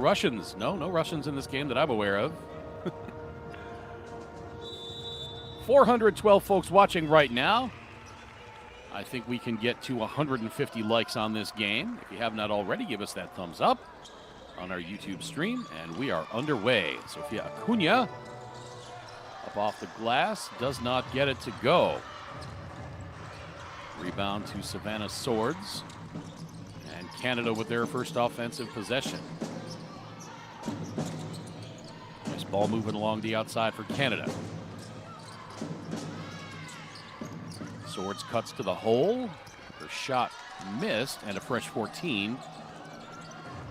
Russians. No Russians in this game that I'm aware of. 412 folks watching right now. I think we can get to 150 likes on this game. If you have not already, give us that thumbs up on our YouTube stream, and we are underway. Sofia Acuna up off the glass, does not get it to go. Rebound to Savannah Swords, and Canada with their first offensive possession. Nice ball moving along the outside for Canada. Swords cuts to the hole. Her shot missed, and a fresh 14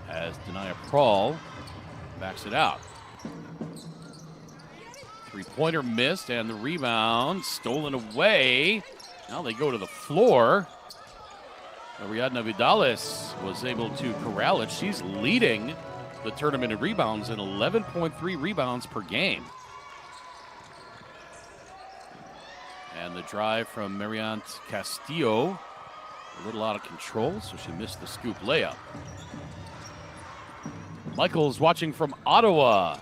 as Denia Prawl backs it out. Three-pointer missed, and the rebound stolen away. Now they go to the floor. Ariadna Vidales was able to corral it. She's leading the tournament in rebounds, and 11.3 rebounds per game. And the drive from Mariant Castillo, a little out of control, so she missed the scoop layup. Michael's watching from Ottawa.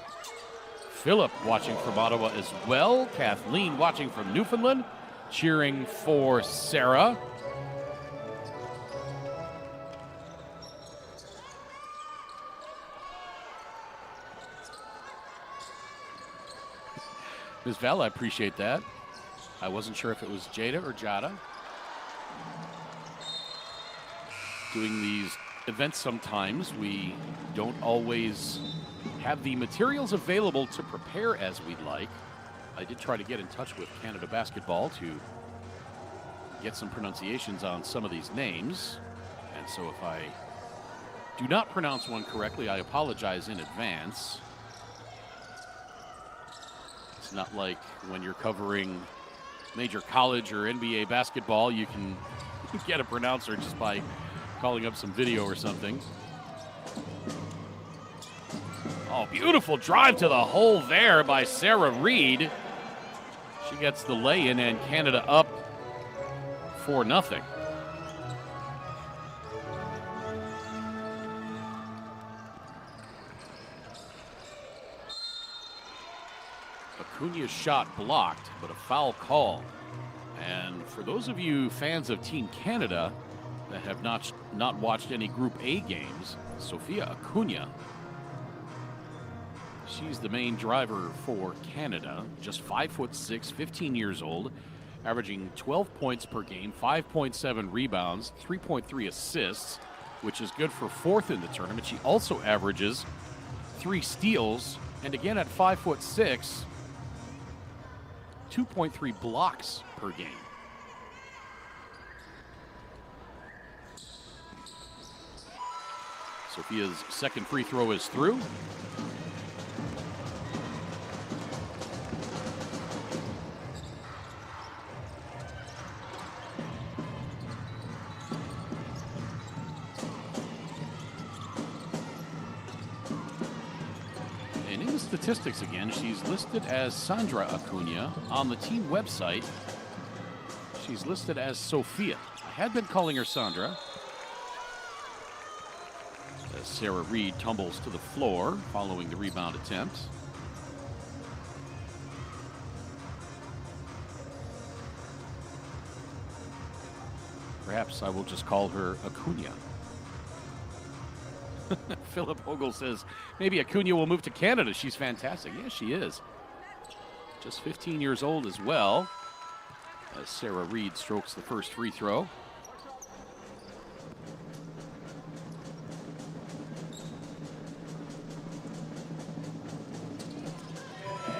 Philip watching from Ottawa as well. Kathleen watching from Newfoundland, cheering for Sarah. Ms. Val, I appreciate that. I wasn't sure if it was Jada or Jada. Doing these events sometimes, we don't always have the materials available to prepare as we'd like. I did try to get in touch with Canada Basketball to get some pronunciations on some of these names. And so if I do not pronounce one correctly, I apologize in advance. It's not like when you're covering major college or NBA basketball, you can get a pronouncer just by calling up some video or something. Oh, beautiful drive to the hole there by Sarah Reed. She gets the lay-in, and Canada up 4-0. Acuna's shot blocked, but a foul call. And for those of you fans of Team Canada that have not watched any Group A games, Sofia Acuna, she's the main driver for Canada. Just 5'6", 15 years old, averaging 12 points per game, 5.7 rebounds, 3.3 assists, which is good for fourth in the tournament. She also averages 3 steals, and again at 5'6", 2.3 blocks per game. Sofia's second free throw is through. Statistics again, she's listed as Sandra Acuna on the team website. She's listed as Sofia. I had been calling her Sandra. As Sarah Reed tumbles to the floor following the rebound attempt. Perhaps I will just call her Acuna. Philip Hogle says maybe Acuna will move to Canada. She's fantastic. Yes, she is. Just 15 years old as well. As Sarah Reed strokes the first free throw.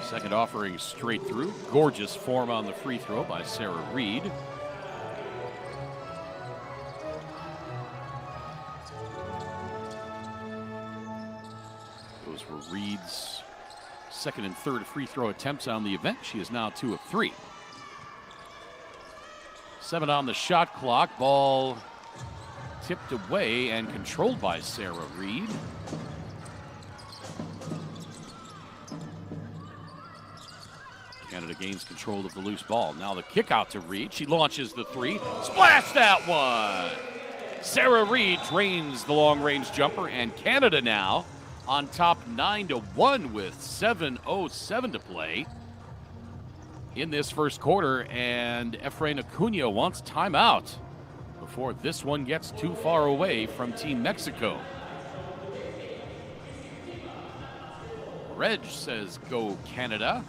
Second offering straight through. Gorgeous form on the free throw by Sarah Reed. Those were Reed's second and third free throw attempts on the event. She is now 2 of 3. 7 on the shot clock. Ball tipped away and controlled by Sarah Reed. Canada gains control of the loose ball. Now the kick out to Reed. She launches the 3. Splash that one! Sarah Reed drains the long-range jumper, and Canada now on top 9-1 with 7:07 to play in this first quarter, and Efrain Acuna wants timeout before this one gets too far away from Team Mexico. Reg says go Canada.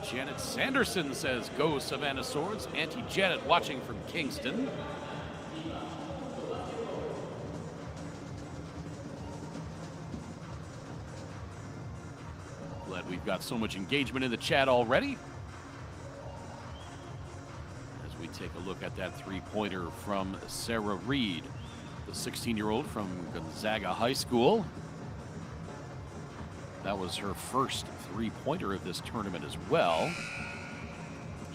Janet Sanderson says go Savannah Swords. Auntie Janet watching from Kingston. Glad we've got so much engagement in the chat already. As we take a look at that three-pointer from Sarah Reed, the 16-year-old from Gonzaga High School. That was her first three-pointer of this tournament as well.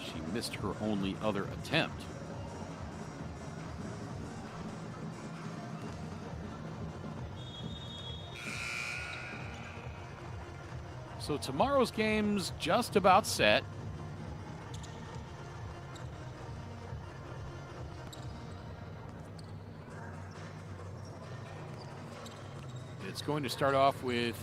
She missed her only other attempt. So tomorrow's game's just about set. It's going to start off with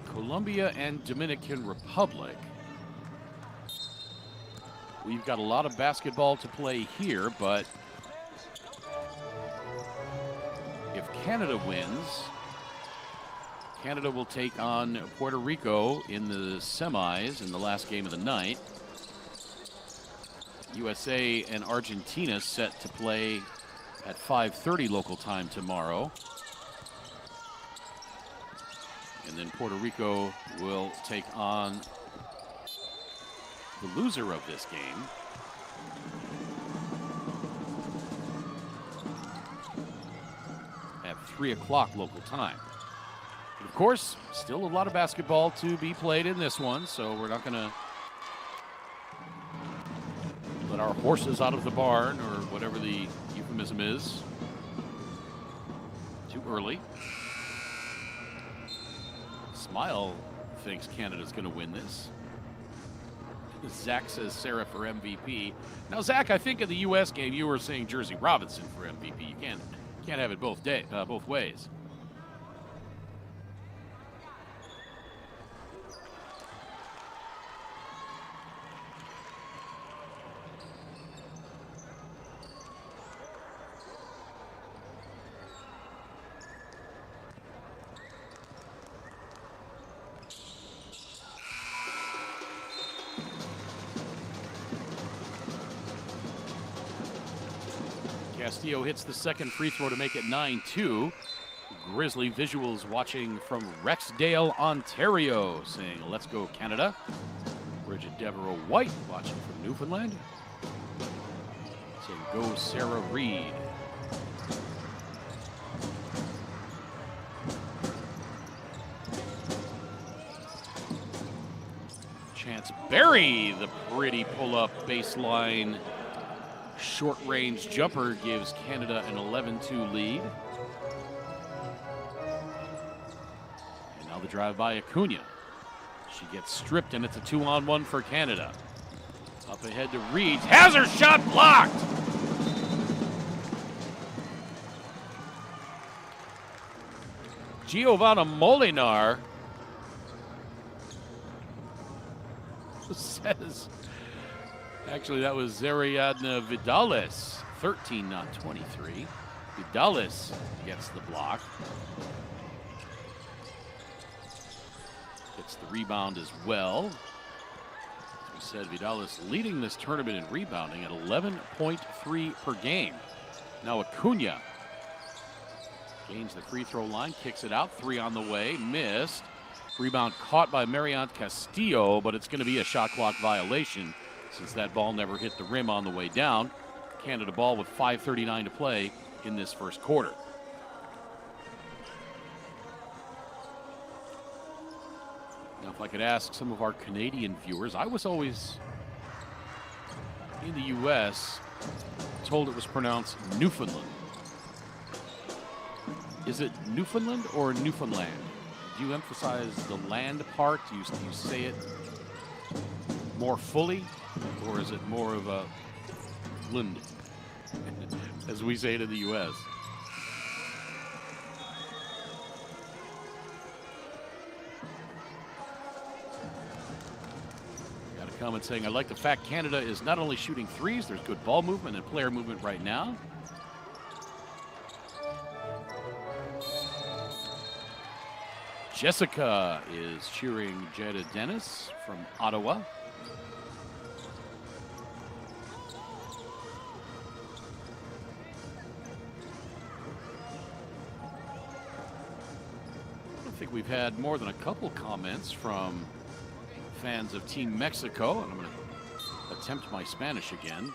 Colombia and Dominican Republic. We've got a lot of basketball to play here, but if Canada wins, Canada will take on Puerto Rico in the semis in the last game of the night. USA and Argentina set to play at 5:30 local time tomorrow. And then Puerto Rico will take on the loser of this game. At 3 o'clock local time. And of course, still a lot of basketball to be played in this one, so we're not going to let our horses out of the barn, or whatever the euphemism is, too early. Smile thinks Canada's going to win this. Zach says Sarah for MVP. Now, Zach, I think in the U.S. game you were saying Jersey Robinson for MVP. You can't have it both ways. Castillo hits the second free throw to make it 9-2. Grizzly Visuals watching from Rexdale, Ontario, saying, let's go Canada. Bridget Devereaux White watching from Newfoundland, saying, go Sarah Reed. Chance Berry, the pretty pull-up baseline short-range jumper gives Canada an 11-2 lead. And now the drive by Acuna. She gets stripped, and it's a 2-on-1 for Canada. Up ahead to Reed. Has her shot blocked! Giovanna Molinar says, actually, that was Ariadna Vidales, 13, not 23. Vidales gets the block. Gets the rebound as well. As we said, Vidales leading this tournament in rebounding at 11.3 per game. Now Acuna gains the free throw line, kicks it out, 3 on the way, missed. Rebound caught by Mariant Castillo, but it's going to be a shot clock violation since that ball never hit the rim on the way down. Canada ball with 5:39 to play in this first quarter. Now, if I could ask some of our Canadian viewers, I was always, in the U.S., told it was pronounced Newfoundland. Is it Newfoundland or Newfoundland? Do you emphasize the land part? Do you say it more fully? Or is it more of a Deutschland, as we say it in the U.S. Got a comment saying, I like the fact Canada is not only shooting threes, there's good ball movement and player movement right now. Jessica is cheering Jada Dennis from Ottawa. I think we've had more than a couple comments from fans of Team Mexico, and I'm going to attempt my Spanish again.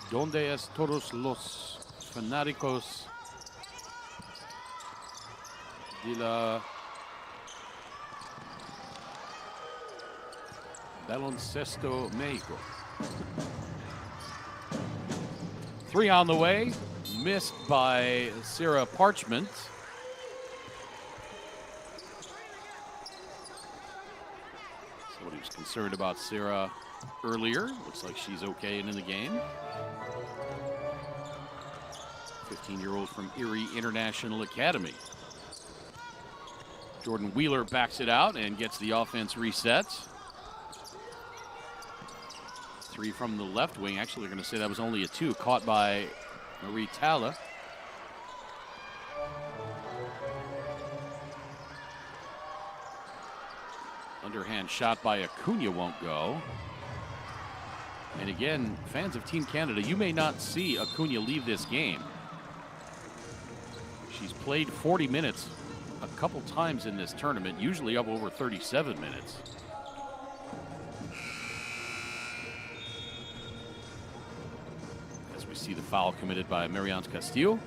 ¿Dónde es todos los fanáticos de la baloncesto México? Three on the way, missed by Sarah Parchment. Somebody was concerned about Sarah earlier. Looks like she's okay and in the game. 15-year-old from Erie International Academy. Jordan Wheeler backs it out and gets the offense reset. Three from the left wing. Actually, they're going to say that was only a two, caught by Marie Talla. Underhand shot by Acuna won't go. And again, fans of Team Canada, you may not see Acuna leave this game. She's played 40 minutes a couple times in this tournament, usually up over 37 minutes. As we see the foul committed by Marianne Castillo.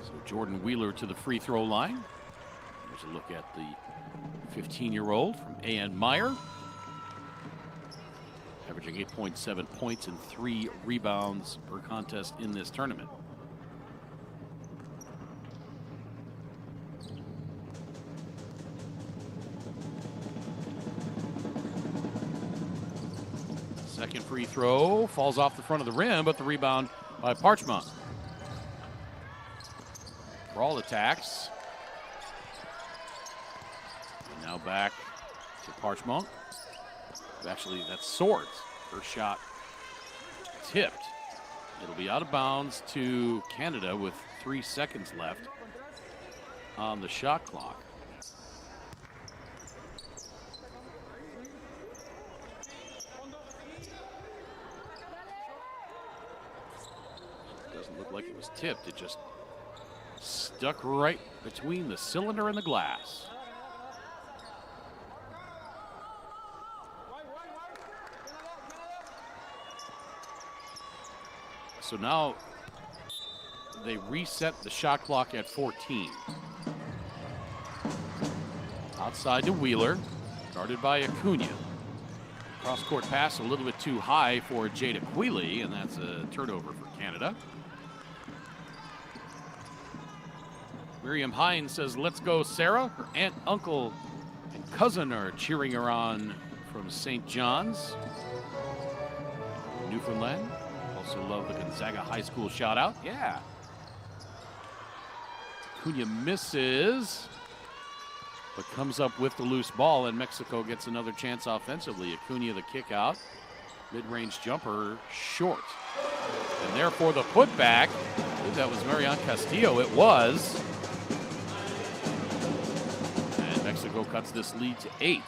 So Jordan Wheeler to the free throw line. There's a look at the 15-year-old from A.N. Meyer. Averaging 8.7 points and 3 rebounds per contest in this tournament. Second free throw falls off the front of the rim, but the rebound by Parchment. Brawl attacks. And now back to Parchment. Actually, that's Swords. Her shot tipped. It'll be out of bounds to Canada with 3 seconds left on the shot clock. Doesn't look like it was tipped. It just stuck right between the cylinder and the glass. So now they reset the shot clock at 14. Outside to Wheeler, guarded by Acuna. Cross-court pass a little bit too high for Jada Quealy, and that's a turnover for Canada. Miriam Hines says, let's go, Sarah. Her aunt, uncle, and cousin are cheering her on from St. John's, Newfoundland. Also love the Gonzaga High School shout out. Yeah. Acuna misses, but comes up with the loose ball, and Mexico gets another chance offensively. Acuna the kick out. Mid-range jumper short. And therefore the putback. I believe that was Marianne Castillo. It was. And Mexico cuts this lead to 8.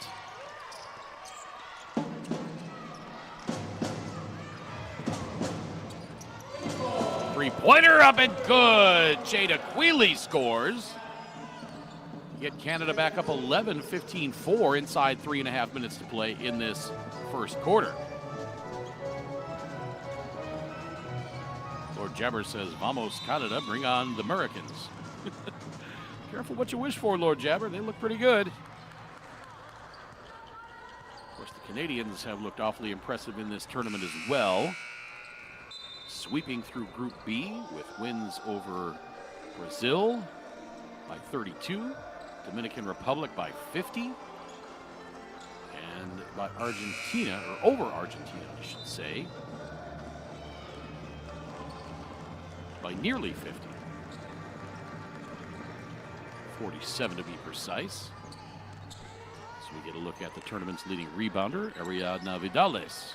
Three-pointer up and good. Jada Quealy scores. Get Canada back up 11, 15-4 inside 3.5 minutes to play in this first quarter. Lord Jabber says, vamos Canada, bring on the Americans. Careful what you wish for, Lord Jabber. They look pretty good. Of course, the Canadians have looked awfully impressive in this tournament as well. Sweeping through Group B with wins over Brazil, by 32. Dominican Republic by 50. And by Argentina, or over Argentina, I should say, by nearly 50. 47 to be precise. So we get a look at the tournament's leading rebounder, Ariadna Vidales.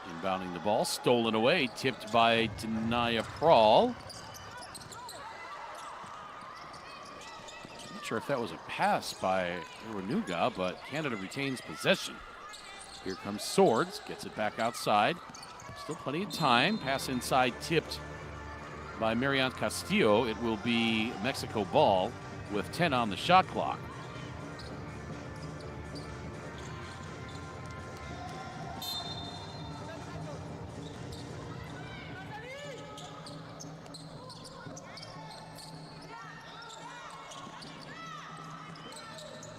Inbounding the ball, stolen away, tipped by Denaya Prawl. Not sure if that was a pass by Ranuga, but Canada retains possession. Here comes Swords, gets it back outside. Still plenty of time. Pass inside, tipped by Marianne Castillo. It will be Mexico ball with 10 on the shot clock.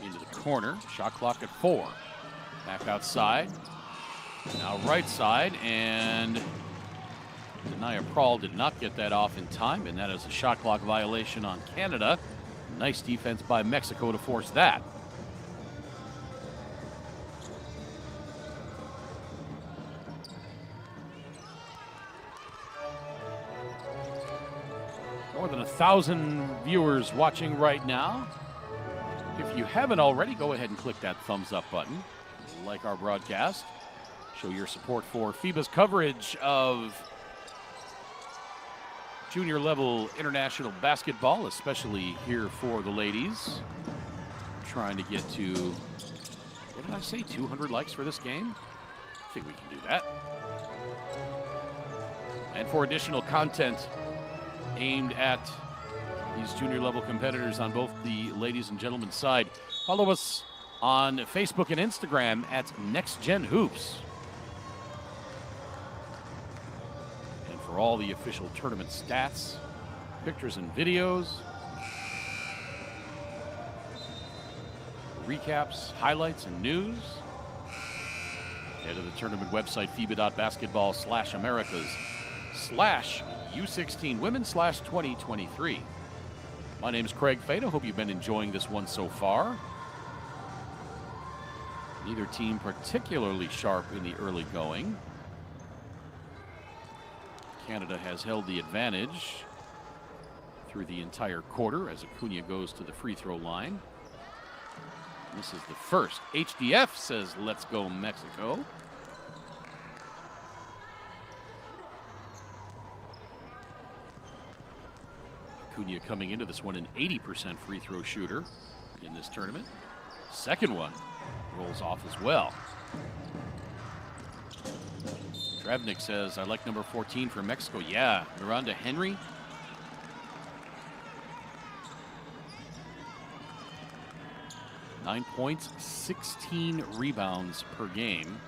Into the corner, shot clock at 4. Back outside, now right side, and Denaya Prawl did not get that off in time, and that is a shot clock violation on Canada. Nice defense by Mexico to force that. More than 1,000 viewers watching right now. If you haven't already, go ahead and click that thumbs up button. Like our broadcast. Show your support for FIBA's coverage of junior level international basketball, especially here for the ladies. Trying to get to, what did I say, 200 likes for this game? I think we can do that. And for additional content aimed at these junior level competitors on both the ladies and gentlemen's side, follow us on Facebook and Instagram at NextGen Hoops. And for all the official tournament stats, pictures and videos, recaps, highlights, and news, head to the tournament website, FIBA.basketball/Americas/U16 Women/2023. My name is Craig Fada. Hope you've been enjoying this one so far. Neither team particularly sharp in the early going. Canada has held the advantage through the entire quarter as Acuna goes to the free throw line. This is the first. HDF says, let's go Mexico. Acuna coming into this one an 80% free throw shooter in this tournament. Second one rolls off as well. Travnik says, I like number 14 for Mexico. Yeah, Miranda Henry. Nine points, 16 rebounds per game.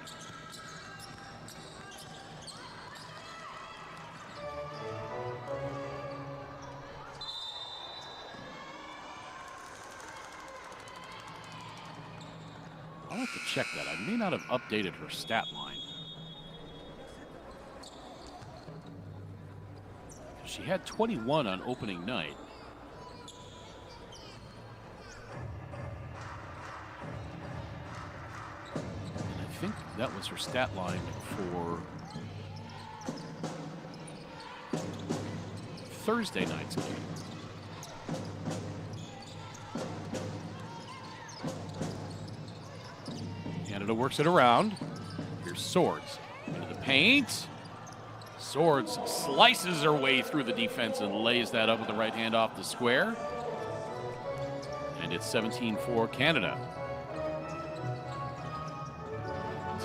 I'll have to check that. I may not have updated her stat line. She had 21 on opening night. And I think that was her stat line for Thursday night's game. Canada works it around. Here's Swords into the paint. Swords slices her way through the defense and lays that up with the right hand off the square. And it's 17-4 Canada.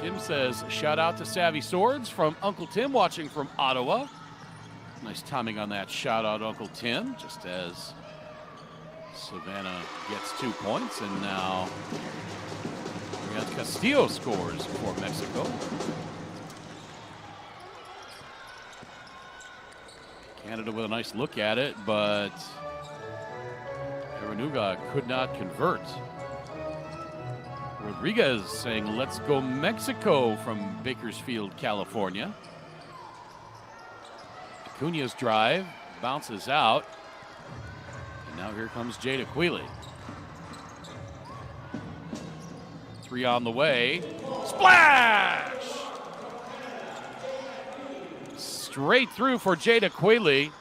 Tim says, shout out to Savvy Swords from Uncle Tim watching from Ottawa. Nice timing on that shout out, Uncle Tim, just as Savannah gets 2 points. And now Castillo scores for Mexico. Canada with a nice look at it, but Ranuga could not convert. Rodriguez saying, let's go Mexico from Bakersfield, California. Acuna's drive bounces out. Now here comes Jada Quealy. 3 on the way. Splash! Straight through for Jada Quealy.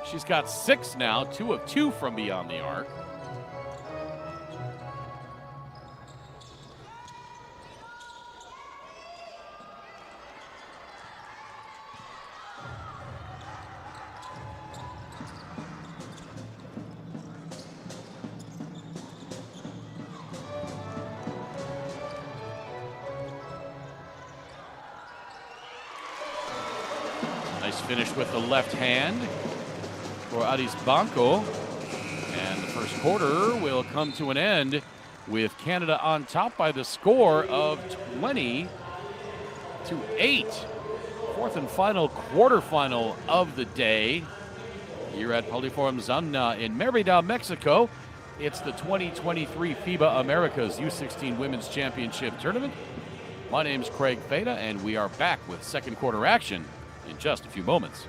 She's got 6 now, 2 of 2 from beyond the arc. Nice finish with the left hand for Aris Banco. And the first quarter will come to an end with Canada on top by the score of 20-8. Fourth and final quarterfinal of the day here at Poliforum Zamna in Merida, Mexico. It's the 2023 FIBA Americas U16 Women's Championship Tournament. My name's Craig Feda, and we are back with second quarter action in just a few moments.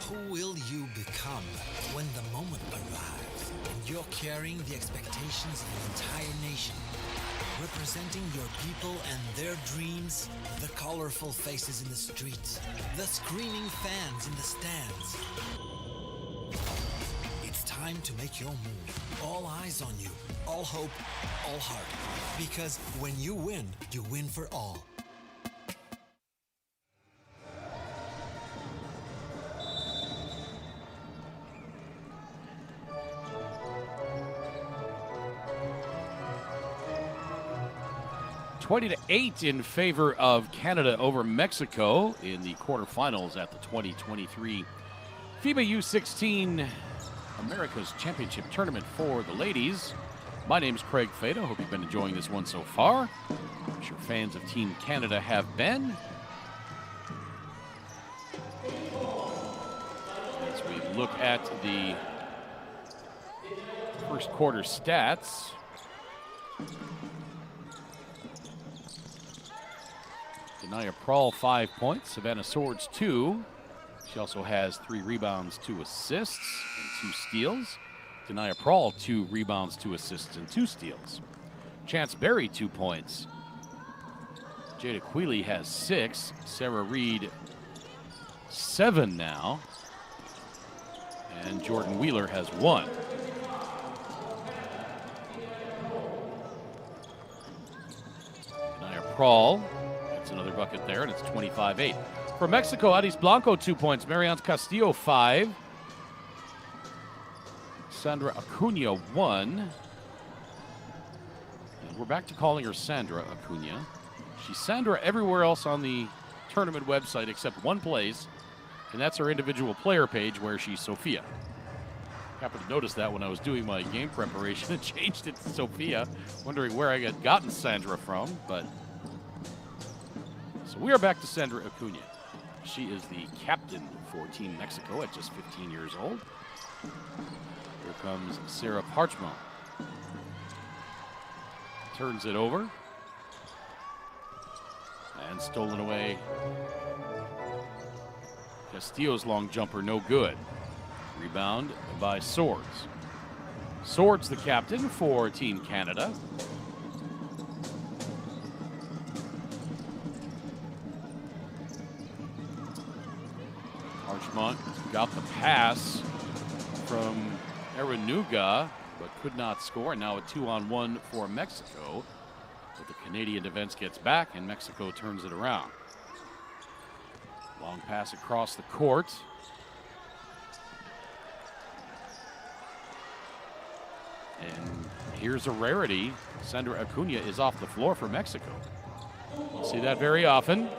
Who will you become when the moment arrives and you're carrying the expectations of an entire nation, representing your people and their dreams, the colorful faces in the streets, the screaming fans in the stands? It's time to make your move. All eyes on you, all hope, all heart. Because when you win for all. (20-8) in favor of Canada over Mexico in the quarterfinals at the 2023 FIBA U16 America's Championship Tournament for the ladies. My name's Craig Feda. Hope you've been enjoying this one so far. I'm sure fans of Team Canada have been. As we look at the first quarter stats, Denaya Prawl, 5 points. Savannah Swords, 2. She also has 3 rebounds, 2 assists, and 2 steals. Denaya Prawl, 2 rebounds, 2 assists, and 2 steals. Chance Berry, 2 points. Jada Quealy has 6. Sarah Reed, 7 now. And Jordan Wheeler has 1. Denaya Prawl, another bucket there, and it's 25-8. For Mexico, Aris Blanco, 2 points. Marianne Castillo, 5. Sandra Acuna, 1. And we're back to calling her Sandra Acuna. She's Sandra everywhere else on the tournament website except one place, and that's her individual player page where she's Sophia. Happened to notice that when I was doing my game preparation and changed it to Sophia, wondering where I had gotten Sandra from, but so we are back to Sandra Acuna. She is the captain for Team Mexico at just 15 years old. Here comes Sarah Parchment. Turns it over. And stolen away. Castillo's long jumper, no good. Rebound by Swords. Swords, the captain for Team Canada. Archmont got the pass from Eranuga, but could not score. Now a 2-on-1 for Mexico. But the Canadian defense gets back, and Mexico turns it around. Long pass across the court. And here's a rarity. Sandra Acuna is off the floor for Mexico. We'll see that very often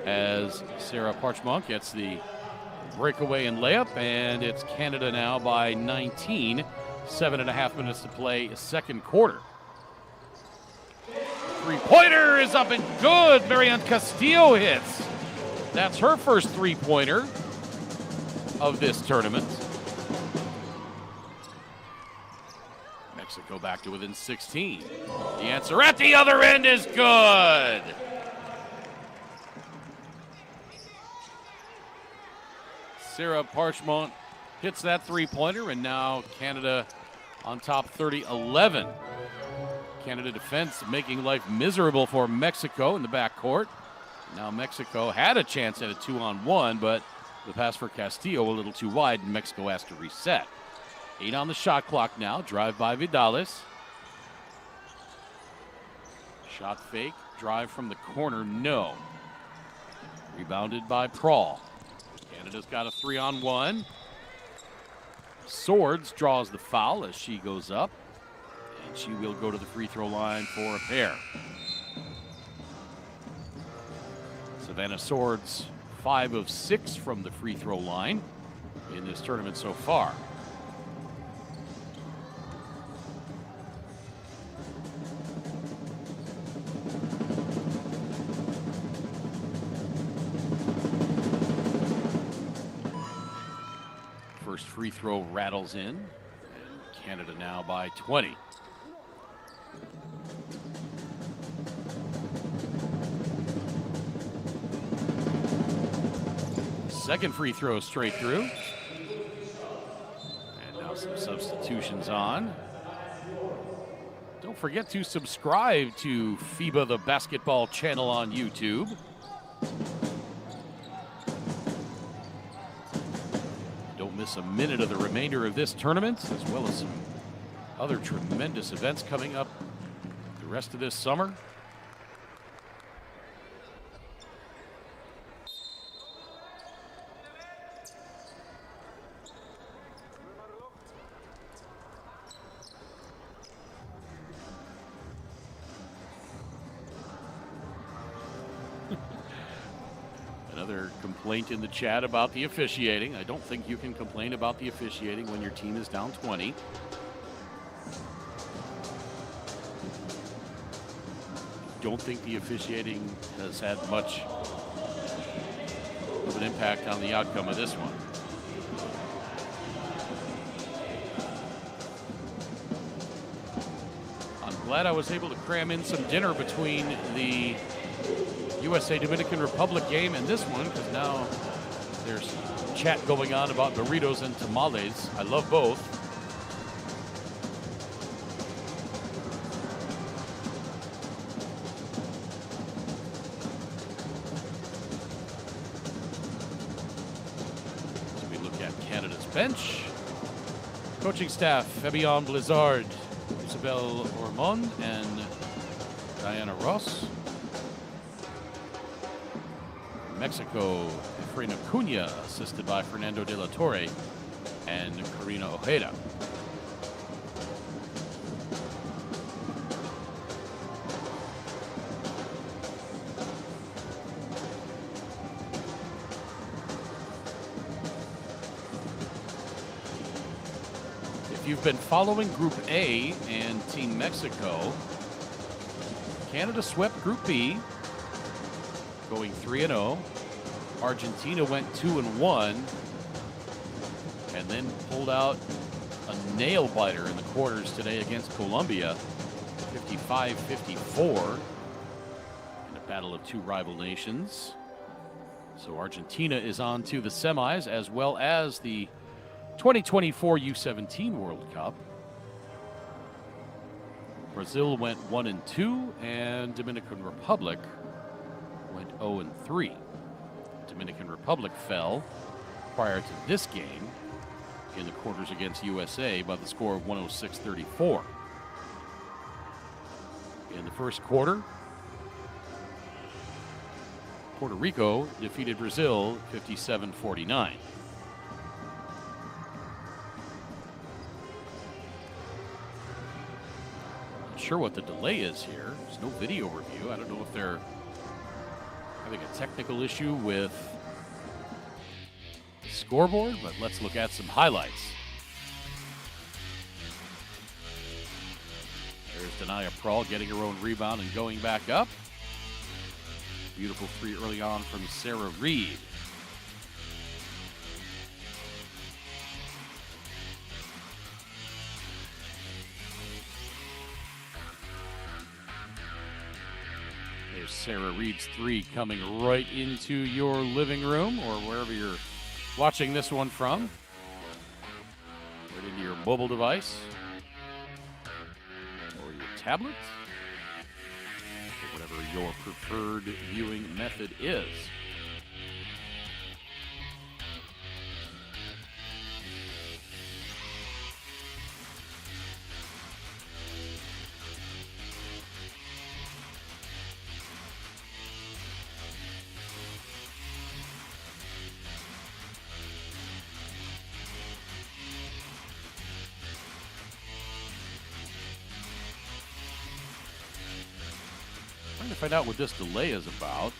as Sarah Parchmonk gets the breakaway and layup, and it's Canada now by 19. 7.5 minutes to play, second quarter. Three-pointer is up and good. Marianne Castillo hits. That's her first three-pointer of this tournament. Mexico back to within 16. The answer at the other end is good. Sarah Parchmont hits that three-pointer, and now Canada on top 30-11. Canada defense making life miserable for Mexico in the backcourt. Now Mexico had a chance at a 2-on-1, but the pass for Castillo a little too wide, and Mexico has to reset. 8 on the shot clock now. Drive by Vidales. Shot fake. Drive from the corner. No. Rebounded by Prawl. Canada's got a 3-on-1. Swords draws the foul as she goes up. And she will go to the free throw line for a pair. Savannah Swords, 5 of 6 from the free throw line in this tournament so far. First free throw rattles in, and Canada now by 20. Second free throw straight through. And now some substitutions on. Don't forget to subscribe to FIBA the Basketball channel on YouTube. Don't miss a minute of the remainder of this tournament, as well as some other tremendous events coming up the rest of this summer. Another complaint in the chat about the officiating. I don't think you can complain about the officiating when your team is down 20. Don't think the officiating has had much of an impact on the outcome of this one. I'm glad I was able to cram in some dinner between the USA Dominican Republic game and this one, because now there's chat going on about burritos and tamales. I love both. As we look at Canada's bench, coaching staff: Fabian Blizzard, Isabelle Ormond, and Diana Ross. Mexico, Efrain Acuna, assisted by Fernando de la Torre and Karina Ojeda. If you've been following Group A and Team Mexico, Canada swept Group B, going 3-0. Argentina went 2-1, and then pulled out a nail biter in the quarters today against Colombia, 55-54, in a battle of two rival nations. So Argentina is on to the semis, as well as the 2024 U17 World Cup. Brazil went 1-2, and Dominican Republic went 0-3. Dominican Republic fell prior to this game in the quarters against USA by the score of 106-34. In the first quarter, Puerto Rico defeated Brazil 57-49. Not sure what the delay is here. There's no video review. I don't know if they're having a technical issue with the scoreboard, but let's look at some highlights. There's Denaya Prawl getting her own rebound and going back up. Beautiful three early on from Sarah Reed. There's Sarah Reed's three coming right into your living room or wherever you're watching this one from. Right into your mobile device or your tablet, or whatever your preferred viewing method is. Trying to find out what this delay is about.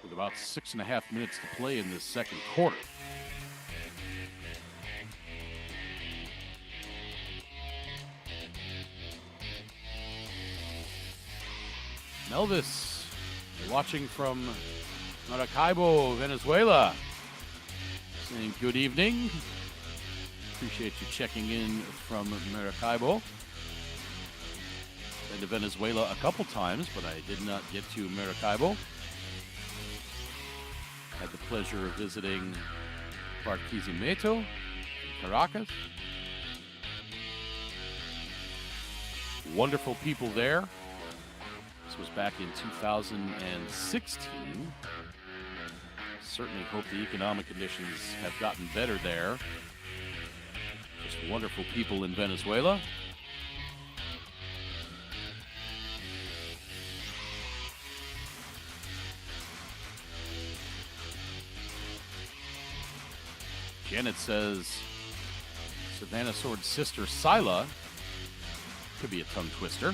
With about 6.5 minutes to play in this second quarter. Elvis, you're watching from Maracaibo, Venezuela. Saying good evening. Appreciate you checking in from Maracaibo. Been to Venezuela a couple times, but I did not get to Maracaibo. Had the pleasure of visiting Barquisimeto in Caracas. Wonderful people there. This was back in 2016. Certainly hope the economic conditions have gotten better there. Just wonderful people in Venezuela. Janet says Savannah Sword's sister Sila could be a tongue twister.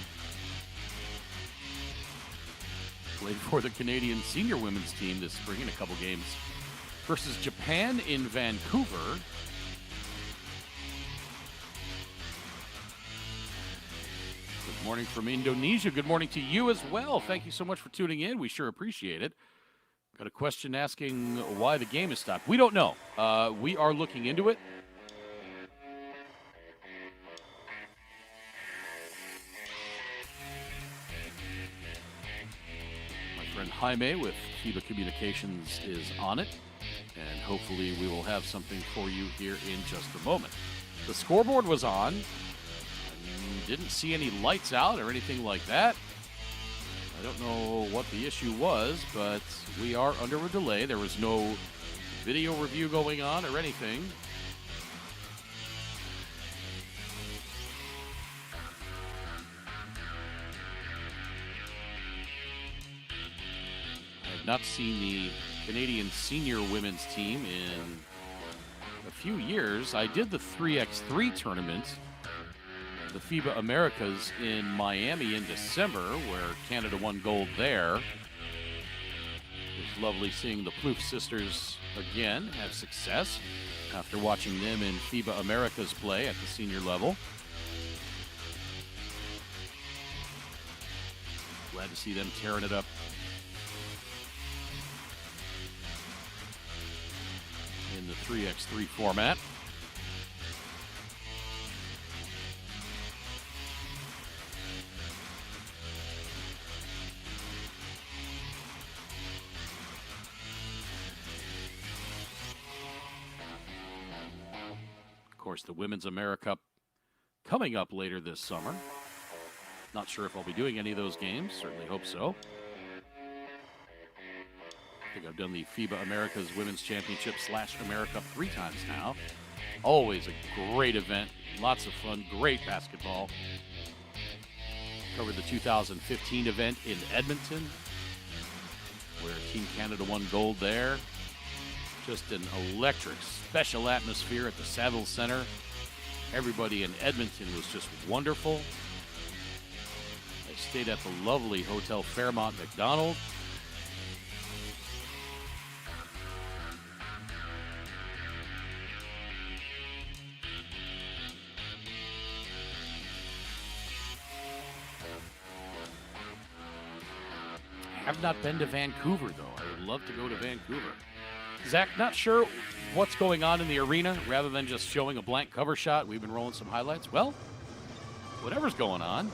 Played for the Canadian senior women's team this spring in a couple games versus Japan in Vancouver. Good morning from Indonesia. Good morning to you as well. Thank you so much for tuning in. We sure appreciate it. Got a question asking why the game is stopped. We don't know. We are looking into it. Jaime with FIBA Communications is on it, and hopefully we will have something for you here in just a moment. The scoreboard was on. I didn't see any lights out or anything like that. I don't know what the issue was, but we are under a delay. There was no video review going on or anything. Not seen the Canadian senior women's team in a few years. I did the 3x3 tournament, the FIBA Americas in Miami in December, where Canada won gold there. It's lovely seeing the Plouffe sisters again have success after watching them in FIBA Americas play at the senior level. Glad to see them tearing it up in the 3x3 format. Of course, the Women's America coming up later this summer. Not sure if I'll be doing any of those games. Certainly hope so. I think I've done the FIBA America's Women's Championship / America 3 times now. Always a great event. Lots of fun. Great basketball. Covered the 2015 event in Edmonton, where Team Canada won gold there. Just an electric, special atmosphere at the Saville Center. Everybody in Edmonton was just wonderful. I stayed at the lovely Hotel Fairmont McDonald. I have not been to Vancouver, though. I would love to go to Vancouver. Zach, not sure what's going on in the arena. Rather than just showing a blank cover shot, we've been rolling some highlights. Well, whatever's going on,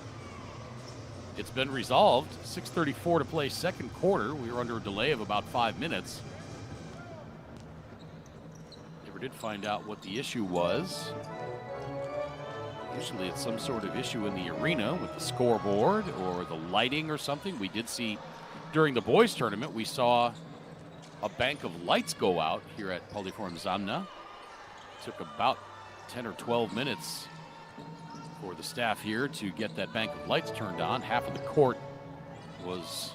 it's been resolved. 6:34 to play second quarter. We were under a delay of about 5 minutes. Never did find out what the issue was. Usually it's some sort of issue in the arena with the scoreboard or the lighting or something. We did see during the boys tournament, we saw a bank of lights go out here at Poliforum Zamna. Took about 10 or 12 minutes for the staff here to get that bank of lights turned on. Half of the court was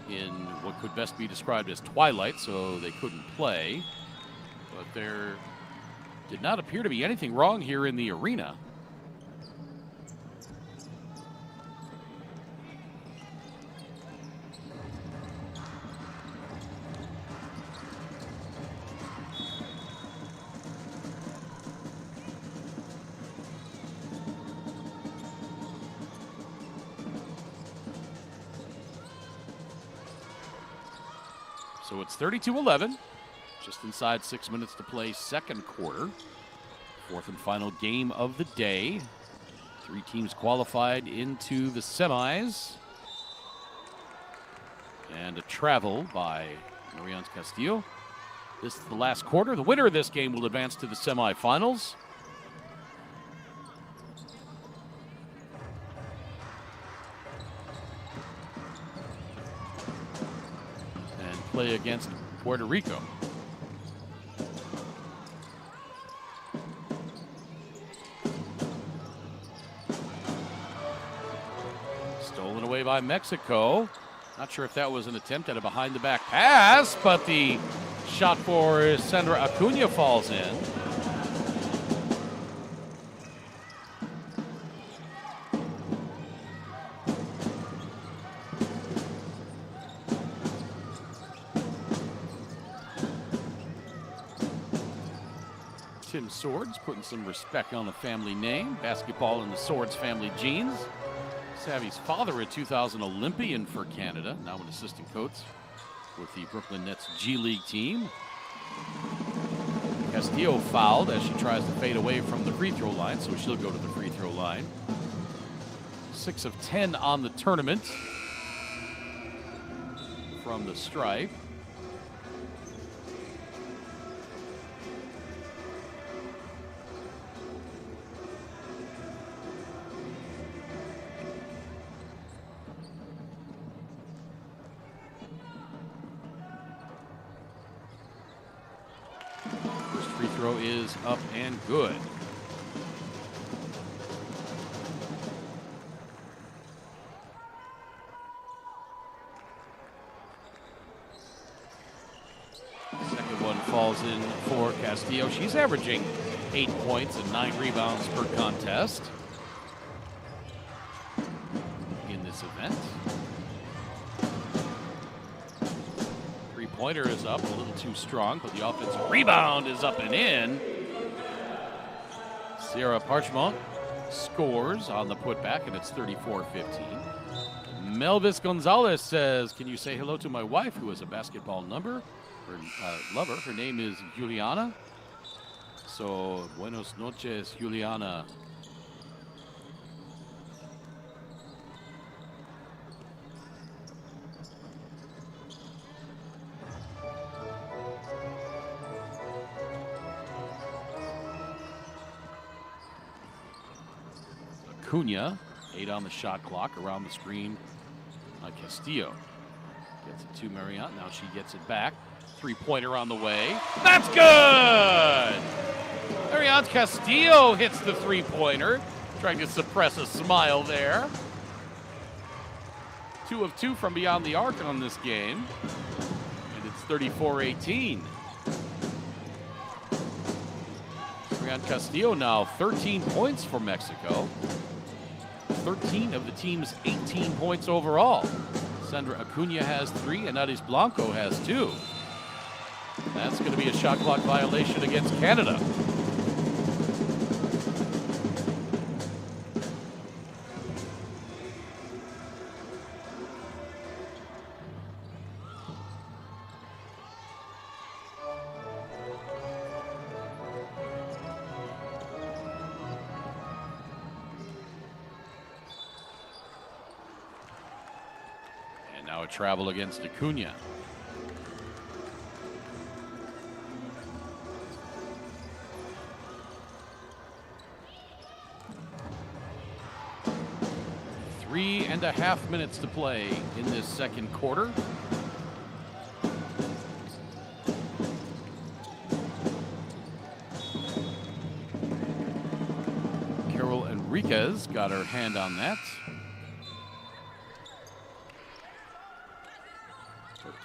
in what could best be described as twilight, so they couldn't play. But there did not appear to be anything wrong here in the arena. So it's 32-11, just inside 6 minutes to play second quarter. Fourth and final game of the day. 3 teams qualified into the semis. And a travel by Marians Castillo. This is the last quarter. The winner of this game will advance to the semifinals. Play against Puerto Rico. Stolen away by Mexico. Not sure if that was an attempt at a behind-the-back pass, but the shot for Sandra Acuna falls in. Tim Swords putting some respect on the family name. Basketball in the Swords family genes. Savvy's father, a 2000 Olympian for Canada, now an assistant coach with the Brooklyn Nets G League team. Castillo fouled as she tries to fade away from the free throw line, so she'll go to the free throw line. 6 of 10 on the tournament from the stripe. Free throw is up and good. Second one falls in for Castillo. She's averaging 8 points and 9 rebounds per contest in this event. Three-pointer is up, a little too strong, but the offensive rebound is up and in. Sierra Parchment scores on the putback, and it's 34-15. Melvis Gonzalez says, "Can you say hello to my wife, who has a basketball number? her lover. Her name is Juliana. So, buenos noches, Juliana. Acuna, 8 on the shot clock, around the screen. Castillo gets it to Marriott. Now she gets it back. 3-pointer on the way. That's good! Marriott Castillo hits the 3-pointer. Trying to suppress a smile there. 2 of 2 from beyond the arc on this game. And it's 34-18. Marriott Castillo now 13 points for Mexico. 13 of the team's 18 points overall. Sandra Acuna has 3, and Aris Blanco has 2. That's going to be a shot clock violation against Canada. Now a travel against Acuna. Three and a half minutes to play in this second quarter. Carol Enriquez got her hand on that.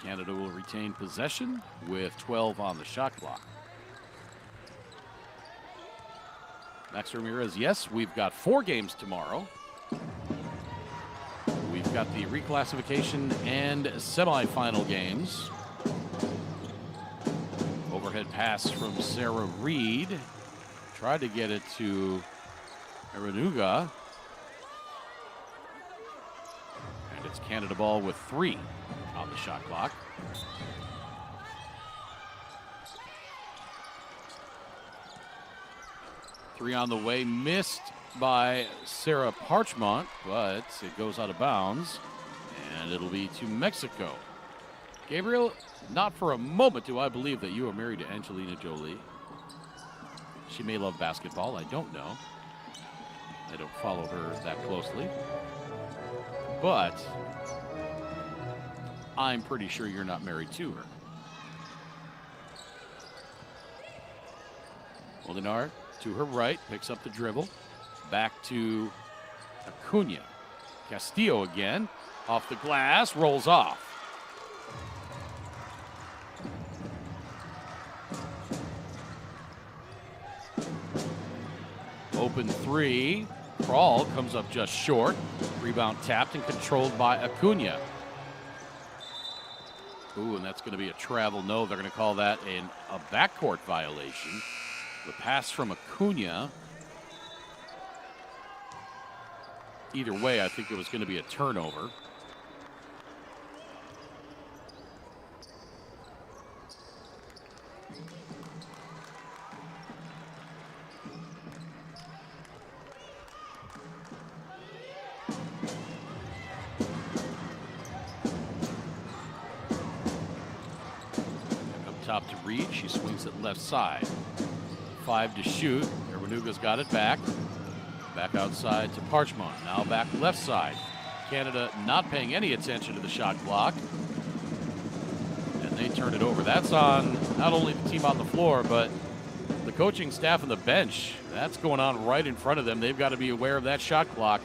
Canada will retain possession with 12 on the shot clock. Max Ramirez, yes, we've got 4 games tomorrow. We've got the reclassification and semifinal games. Overhead pass from Sarah Reed. Tried to get it to Aranuga. And it's Canada ball with 3 on the shot clock. Three on the way, missed by Sarah Parchment, but it goes out of bounds, and it'll be to Mexico. Gabriel, not for a moment do I believe that you are married to Angelina Jolie. She may love basketball, I don't know. I don't follow her that closely. But I'm pretty sure you're not married to her. Molinar to her right, picks up the dribble. Back to Acuna. Castillo again, off the glass, rolls off. Open 3. Crawl comes up just short. Rebound tapped and controlled by Acuna. Ooh, and that's going to be a travel. No, they're going to call that a backcourt violation. The pass from Acuna. Either way, I think it was going to be a turnover. Top to Reed, she swings it left side. 5 to shoot. Ranuga's got it back. Back outside to Parchment. Now back left side. Canada not paying any attention to the shot clock. And they turn it over. That's on not only the team on the floor, but the coaching staff and the bench. That's going on right in front of them. They've got to be aware of that shot clock.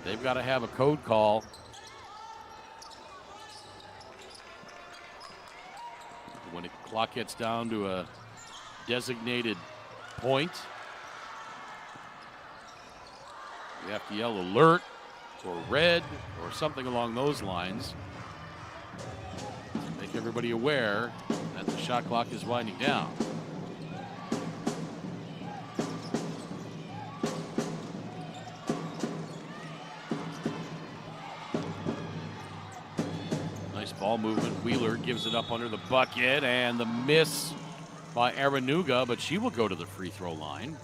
They've got to have a code call. When the clock gets down to a designated point, you have to yell alert or red or something along those lines to make everybody aware that the shot clock is winding down. Ball movement. Wheeler gives it up under the bucket, and the miss by Aranuga, but she will go to the free throw line.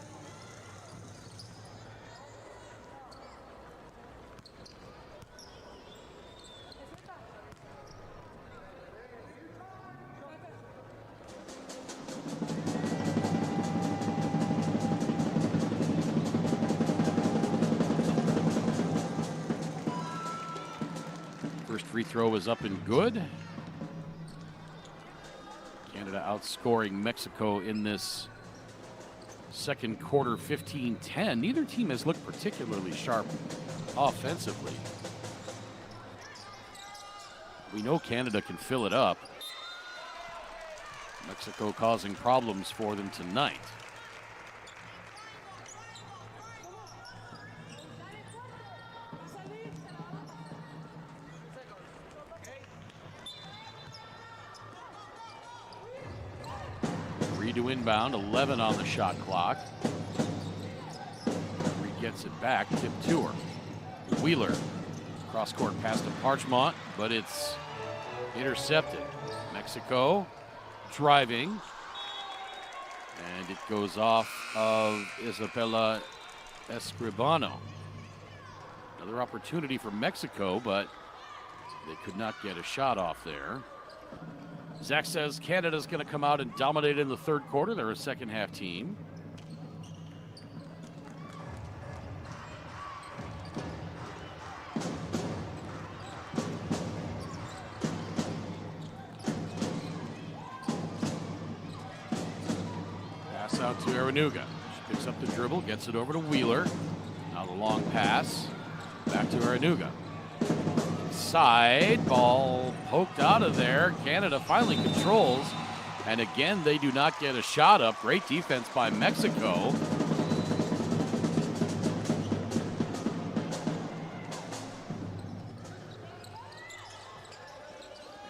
First free throw is up and good. Canada outscoring Mexico in this second quarter 15-10. Neither team has looked particularly sharp offensively. We know Canada can fill it up. Mexico causing problems for them tonight. To inbound, 11 on the shot clock. Reed gets it back, tip to her. Wheeler, cross-court pass to Parchment, but it's intercepted. Mexico driving, and it goes off of Isabella Escribano. Another opportunity for Mexico, but they could not get a shot off there. Zach says Canada's going to come out and dominate in the third quarter. They're a second half team. Pass out to Aranuga. She picks up the dribble, gets it over to Wheeler. Now the long pass. Back to Aranuga. Side ball poked out of there. Canada finally controls, and again they do not get a shot up. Great defense by Mexico.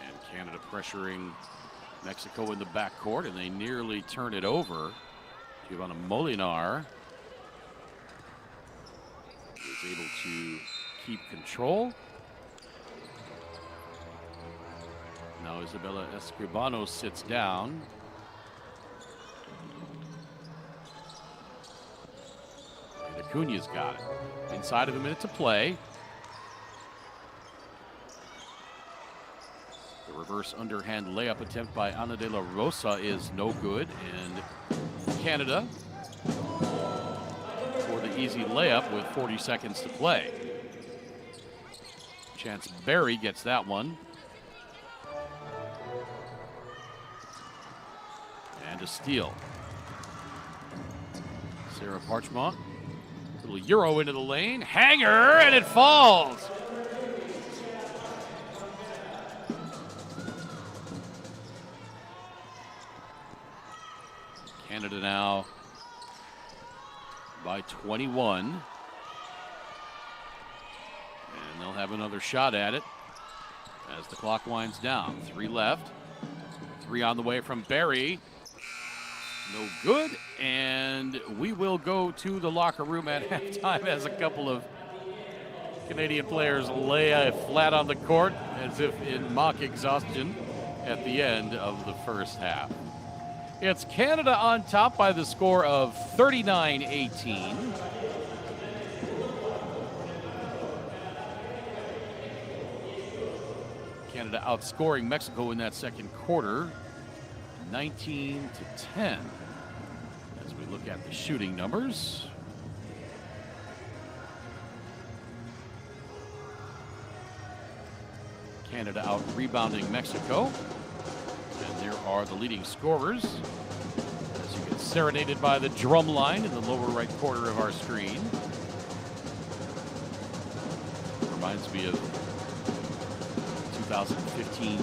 And Canada pressuring Mexico in the backcourt, and they nearly turn it over. Giovanna Molinar is able to keep control. Now Isabella Escribano sits down. And Acuna's got it. Inside of a minute to play. The reverse underhand layup attempt by Ana de la Rosa is no good. And Canada for the easy layup with 40 seconds to play. Chance Berry gets that one. And a steal. Sarah Parchment. Little Euro into the lane. Hanger, and it falls. Canada now by 21. And they'll have another shot at it as the clock winds down. 3 left. 3 on the way from Berry. No good, and we will go to the locker room at halftime as a couple of Canadian players lay flat on the court as if in mock exhaustion at the end of the first half. It's Canada on top by the score of 39-18. Canada outscoring Mexico in that second quarter, 19-10. As we look at the shooting numbers. Canada out rebounding Mexico. And there are the leading scorers. As you get serenaded by the drum line in the lower right corner of our screen. Reminds me of 2015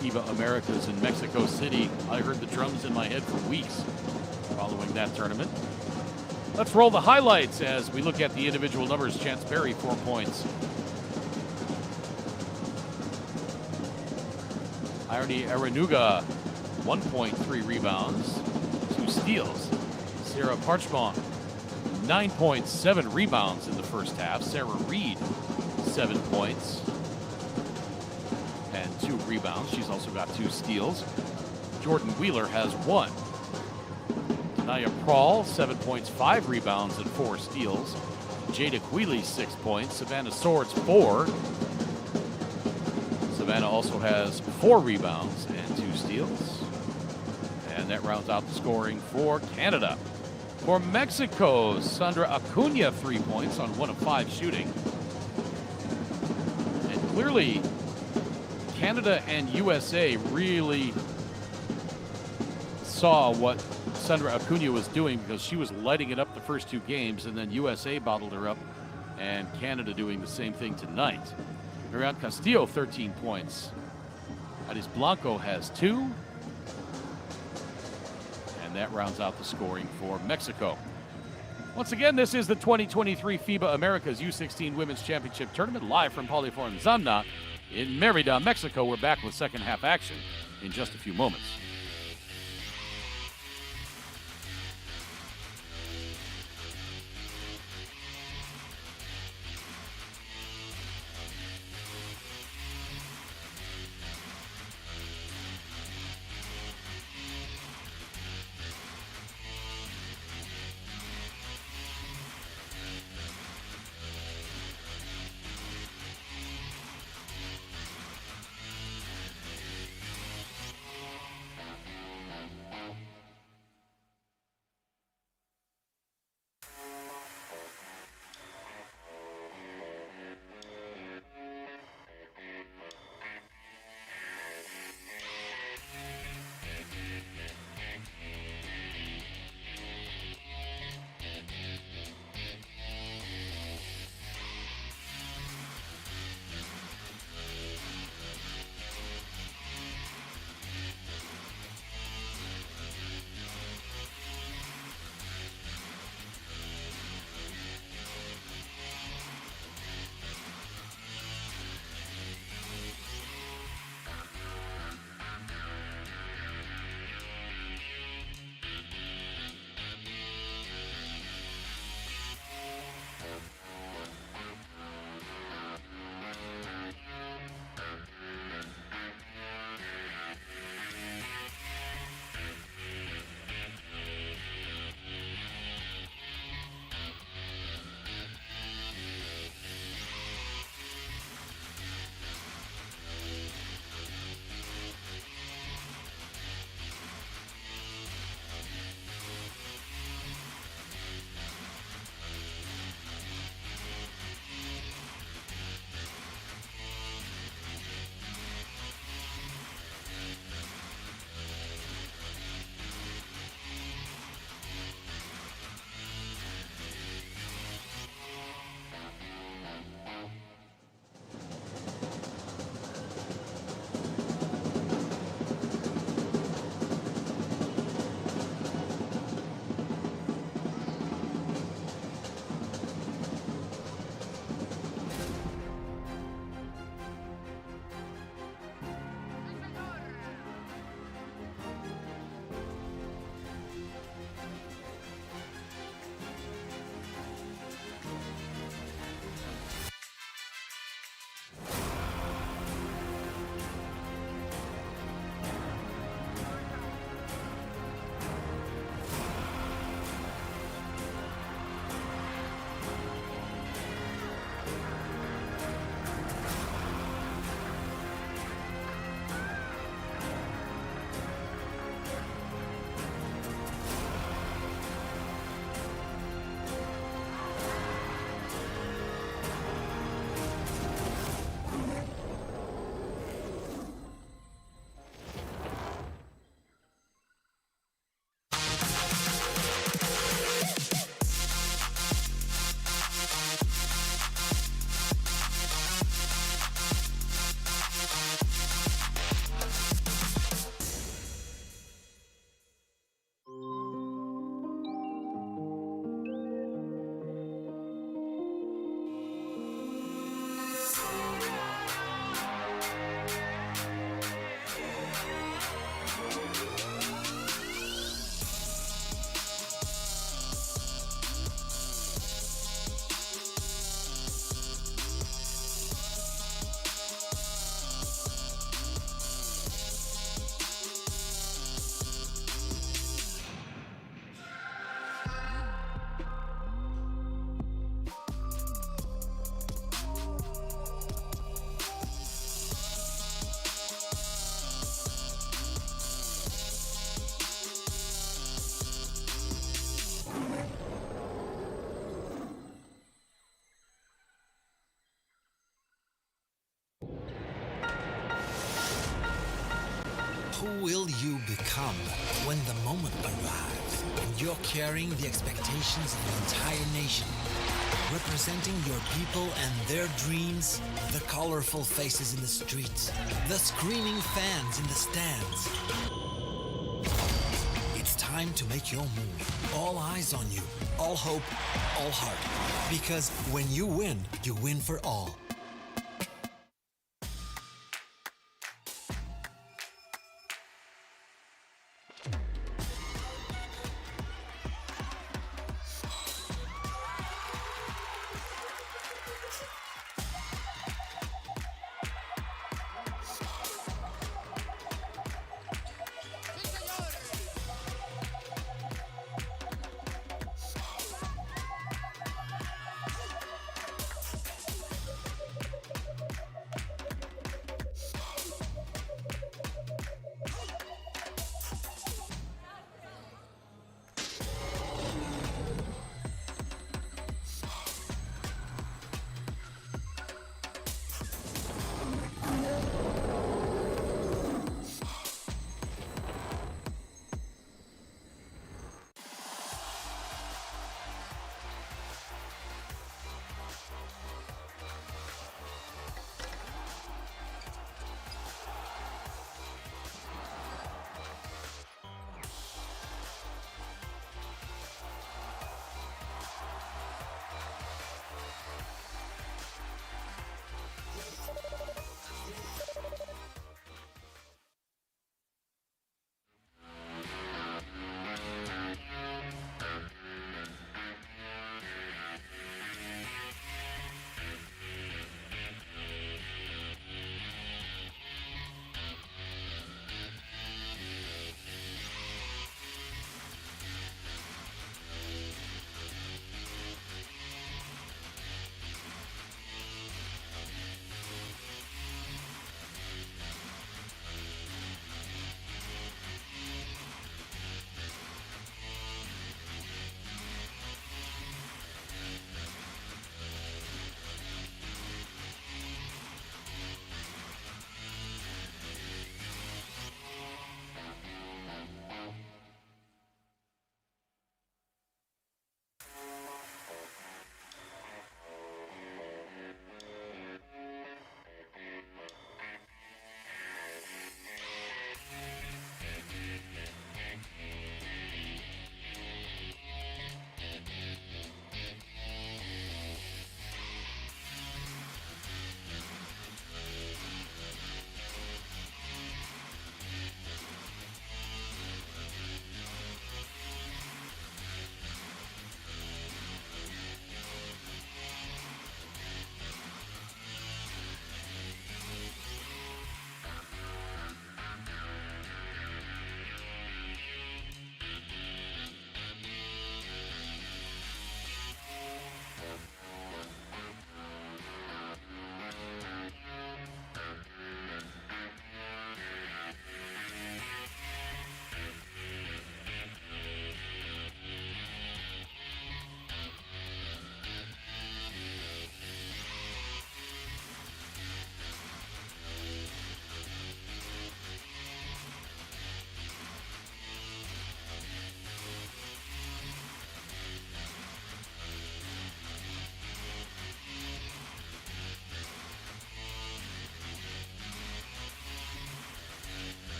FIBA Americas in Mexico City. I heard the drums in my head for weeks following that tournament. Let's roll the highlights as we look at the individual numbers. Chance Berry, 4 points. Irony Aranuga, 1.3 rebounds, 2 steals. Sarah Parchment, 9 points, 7 rebounds in the first half. Sarah Reed, 7 points. And 2 rebounds. She's also got 2 steals. Jordan Wheeler has 1. Naya Prawl, 7 points, 5 rebounds, and 4 steals. Jada Quealy, 6 points. Savannah Swords, 4. Savannah also has 4 rebounds and 2 steals. And that rounds out the scoring for Canada. For Mexico, Sandra Acuna, 3 points on 1 of 5 shooting. And clearly, Canada and USA really saw what Sandra Acuna was doing, because she was lighting it up the first 2 games, and then USA bottled her up, and Canada doing the same thing tonight. Miriam Castillo, 13 points. Adis Blanco has 2. And that rounds out the scoring for Mexico. Once again, this is the 2023 FIBA Americas U16 Women's Championship Tournament, live from Poliforum Zamna in Mérida, Mexico. We're back with second half action in just a few moments. will you become when the moment arrives and you're carrying the expectations of an entire nation? Representing your people and their dreams, the colorful faces in the streets, the screaming fans in the stands. It's time to make your move. All eyes on you, all hope, all heart. Because when you win for all.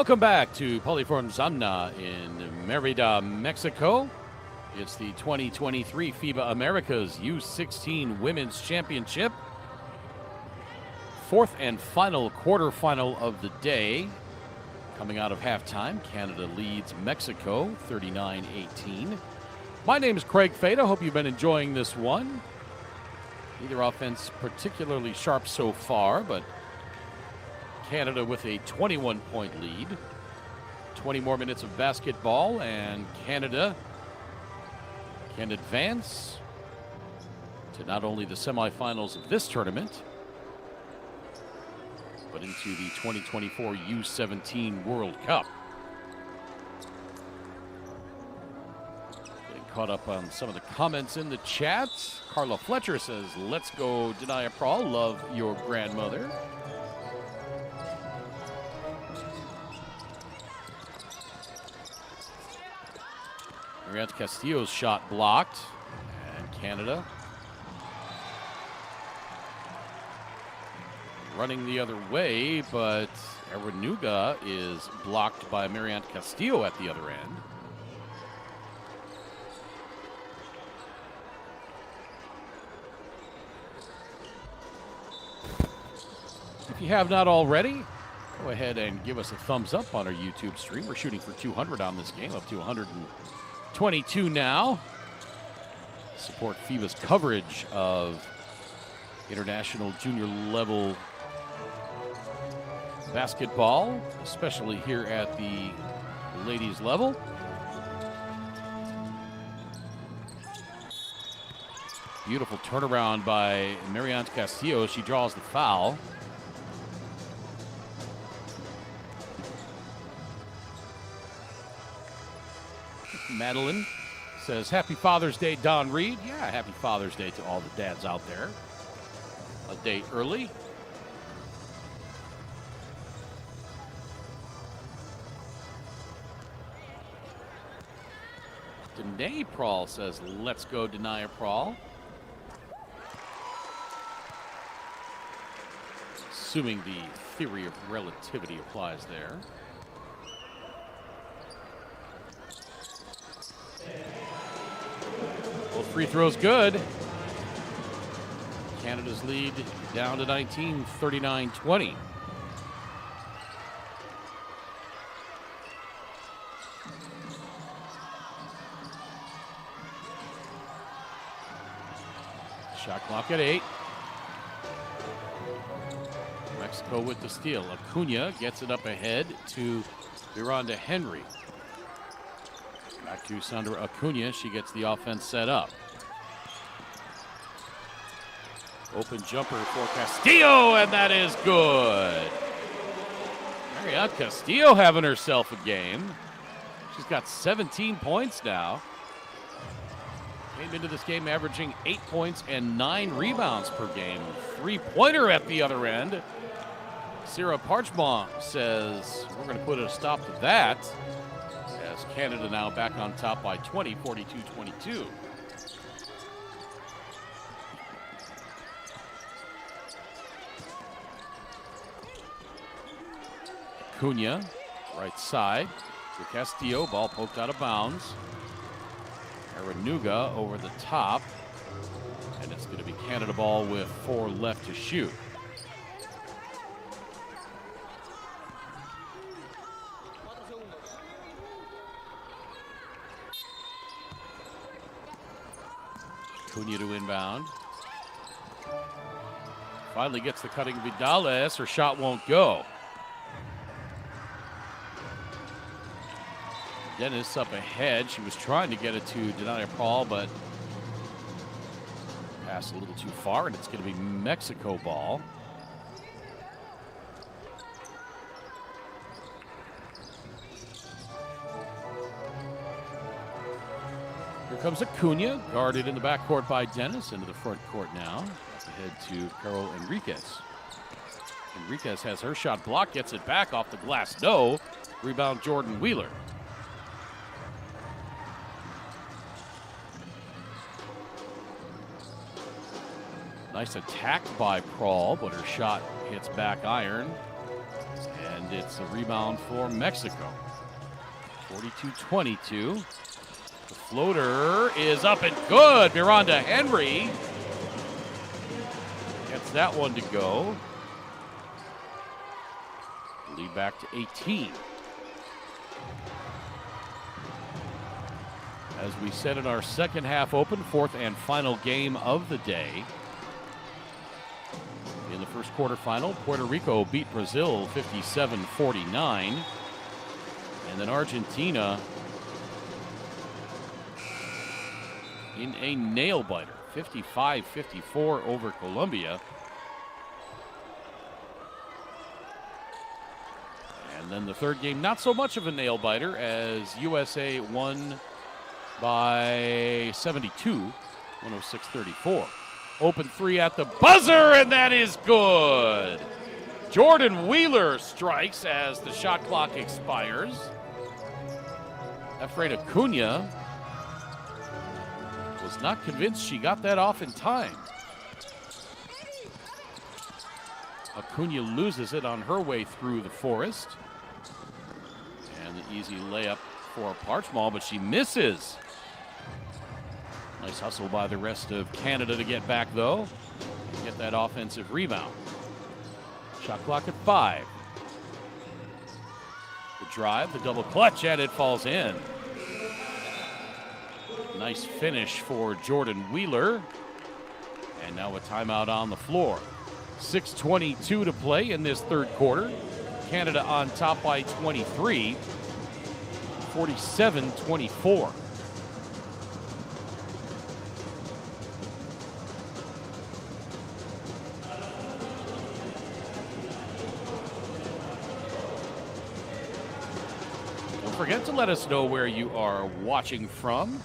Welcome back to Poliform Zamna in Merida, Mexico. It's the 2023 FIBA Americas U16 Women's Championship. Fourth and final quarterfinal of the day. Coming out of halftime, Canada leads Mexico 39-18. My name is Craig Fada. Hope you've been enjoying this one. Neither offense particularly sharp so far, but Canada with a 21-point lead. 20 more minutes of basketball, and Canada can advance to not only the semifinals of this tournament, but into the 2024 U17 World Cup. Getting caught up on some of the comments in the chat. Carla Fletcher says, "Let's go, Denia Prawl. Love your grandmother." Marianne Castillo's shot blocked, and Canada running the other way, but Erenuga is blocked by Marianne Castillo at the other end. If you have not already, go ahead and give us a thumbs up on our YouTube stream. We're shooting for 200 on this game, up to 122 now. Support FIBA's coverage of international junior level basketball, especially here at the ladies level. Beautiful turnaround by Marianne Castillo. She draws the foul. Madeline says, "Happy Father's Day, Don Reed." Yeah, happy Father's Day to all the dads out there. A day early. Denia Prawl says, "Let's go, Denia Prawl." Assuming the theory of relativity applies there. Both free throws good. Canada's lead down to 19, 39-20. Shot clock at 8. Mexico with the steal. Acuna gets it up ahead to Miranda Henry. Back to Sandra Acuna. She gets the offense set up. Open jumper for Castillo, and that is good. Marianne Castillo having herself a game. She's got 17 points now. Came into this game averaging 8 points and 9 rebounds per game. Three-pointer at the other end. Sarah Parchment says, "We're going to put a stop to that." As Canada now back on top by 20, 42-22. Acuna, right side to Castillo. Ball poked out of bounds. Erenuga over the top. And it's going to be Canada ball with 4 left to shoot. Acuna to inbound. Finally gets the cutting Vidales. Her shot won't go. Dennis up ahead. She was trying to get it to Denia Prawl, but passed a little too far, and it's going to be Mexico ball. Here comes Acuna, guarded in the backcourt by Dennis. Into the front court now. Ahead to Carol Enriquez. Enriquez has her shot blocked, gets it back off the glass. No. Rebound Jordan Wheeler. Nice attack by Prawl, but her shot hits back iron. And And it's a rebound for Mexico. 42-22. The floater is up and good. Miranda Henry gets that one to go. Lead back to 18. As we said in our second half open, fourth and final game of the day. In the first quarterfinal, Puerto Rico beat Brazil 57-49. And then Argentina in a nail-biter, 55-54 over Colombia. And then the third game, not so much of a nail-biter, as USA won by 72, 106-34. Open three at the buzzer, and that is good. Jordan Wheeler strikes as the shot clock expires. Efrain Acuna was not convinced she got that off in time. Acuna loses it on her way through the forest. And the easy layup for Parchmal, but she misses. Nice hustle by the rest of Canada to get back, though. Get that offensive rebound. Shot clock at 5. The drive, the double clutch, and it falls in. Nice finish for Jordan Wheeler. And now a timeout on the floor. 6:22 to play in this third quarter. Canada on top by 23. 47-24. Don't forget to let us know where you are watching from.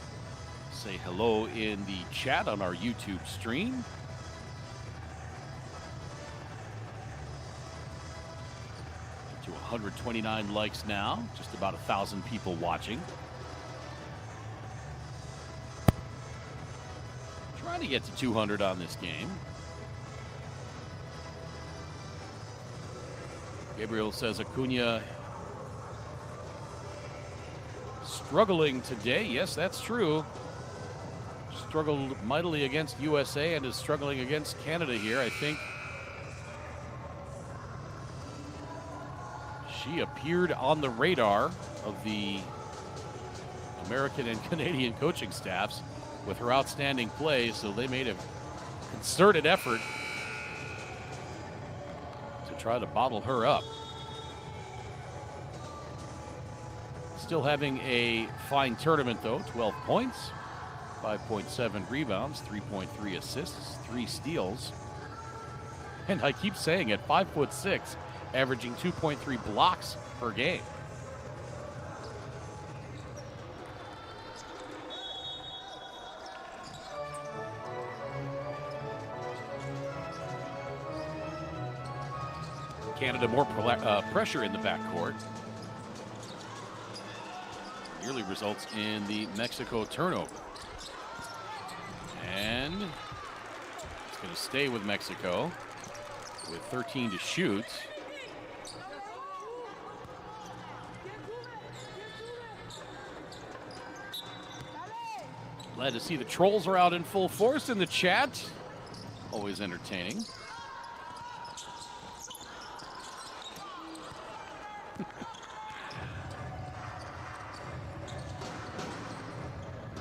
Say hello in the chat on our YouTube stream. To 129 likes now, just about 1,000 people watching. Trying to get to 200 on this game. Gabriel says Acuna struggling today. Yes, that's true. Struggled mightily against USA and is struggling against Canada here. I think she appeared on the radar of the American and Canadian coaching staffs with her outstanding play, so they made a concerted effort to try to bottle her up. Still having a fine tournament, though. 12 points, 5.7 rebounds, 3.3 assists, 3 steals. And I keep saying it, 5'6", averaging 2.3 blocks per game. Canada more pressure in the backcourt. Nearly results in the Mexico turnover. And it's going to stay with Mexico with 13 to shoot. Glad to see the trolls are out in full force in the chat. Always entertaining.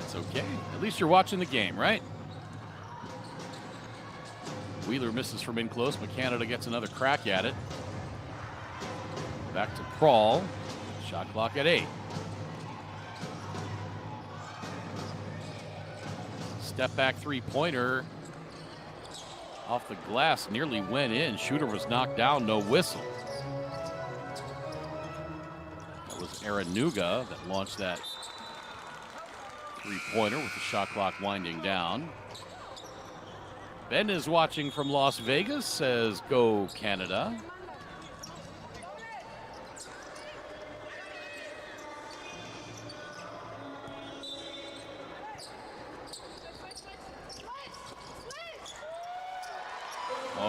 It's okay. At least you're watching the game, right? Wheeler misses from in close, but Canada gets another crack at it. Back to Prawl. Shot clock at 8. Step back three-pointer off the glass, nearly went in. Shooter was knocked down, no whistle. That was Aranuga that launched that three-pointer with the shot clock winding down. Ben is watching from Las Vegas, says go Canada.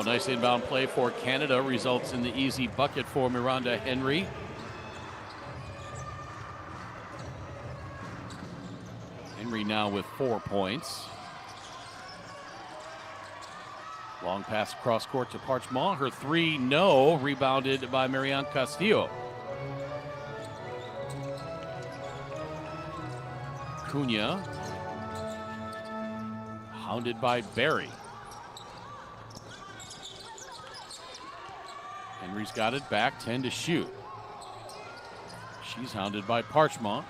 nice inbound play for Canada results in the easy bucket for Miranda Henry. Henry now with 4 points. Long pass across court to Parchment. Her three, no. Rebounded by Marianne Castillo. Cunha. Hounded by Barry. Henry's got it back, 10 to shoot. She's hounded by Parchment.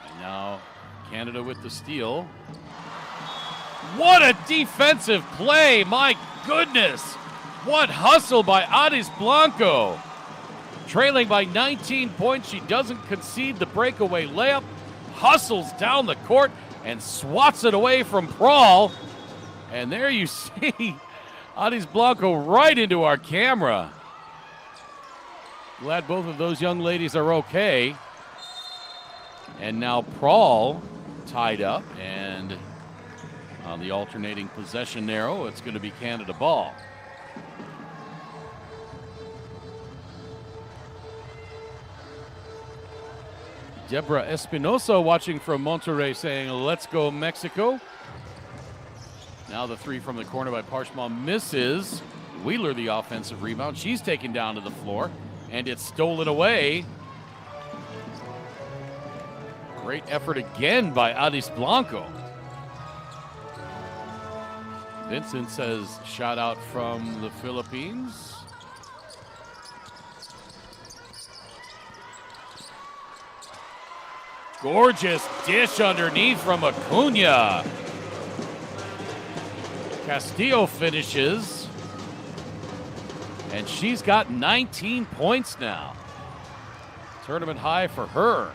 And now Canada with the steal. What a defensive play, my goodness. What hustle by Adis Blanco. Trailing by 19 points, she doesn't concede the breakaway layup, hustles down the court and swats it away from Prahl. And there you see Adis Blanco right into our camera. Glad both of those young ladies are okay. And now Prahl tied up, and on the alternating possession arrow, it's going to be Canada ball. Deborah Espinosa watching from Monterrey saying, let's go Mexico. Now the three from the corner by Parchment misses. Wheeler the offensive rebound. She's taken down to the floor, and it's stolen away. Great effort again by Adis Blanco. Vincent says, shot out from the Philippines. Gorgeous dish underneath from Acuna. Castillo finishes. And she's got 19 points now. Tournament high for her.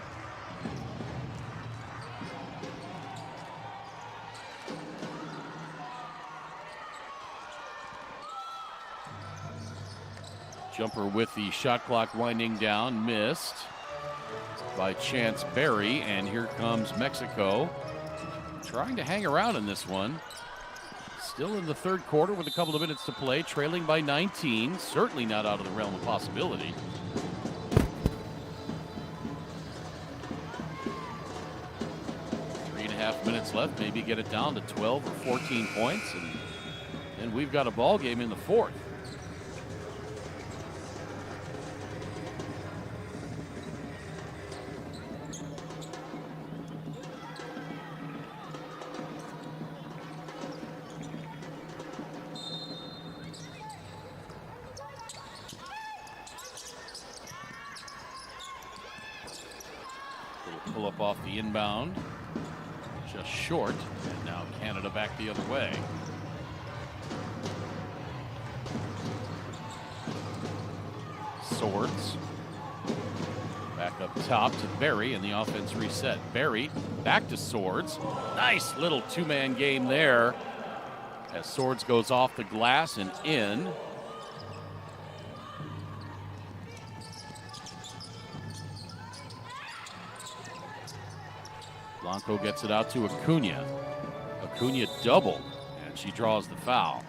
Jumper with the shot clock winding down, missed by Chance Berry, and here comes Mexico trying to hang around in this one. Still in the third quarter with a couple of minutes to play, trailing by 19, certainly not out of the realm of possibility. Three and a half minutes left, maybe get it down to 12 or 14 points, and we've got a ball game in the fourth. Pull up off the inbound, just short, and now Canada back the other way. Swords back up top to Barry, and the offense reset. Barry back to Swords. Nice little two-man game there as Swords goes off the glass and in. Blanco gets it out to Acuna. Acuna double, and she draws the foul.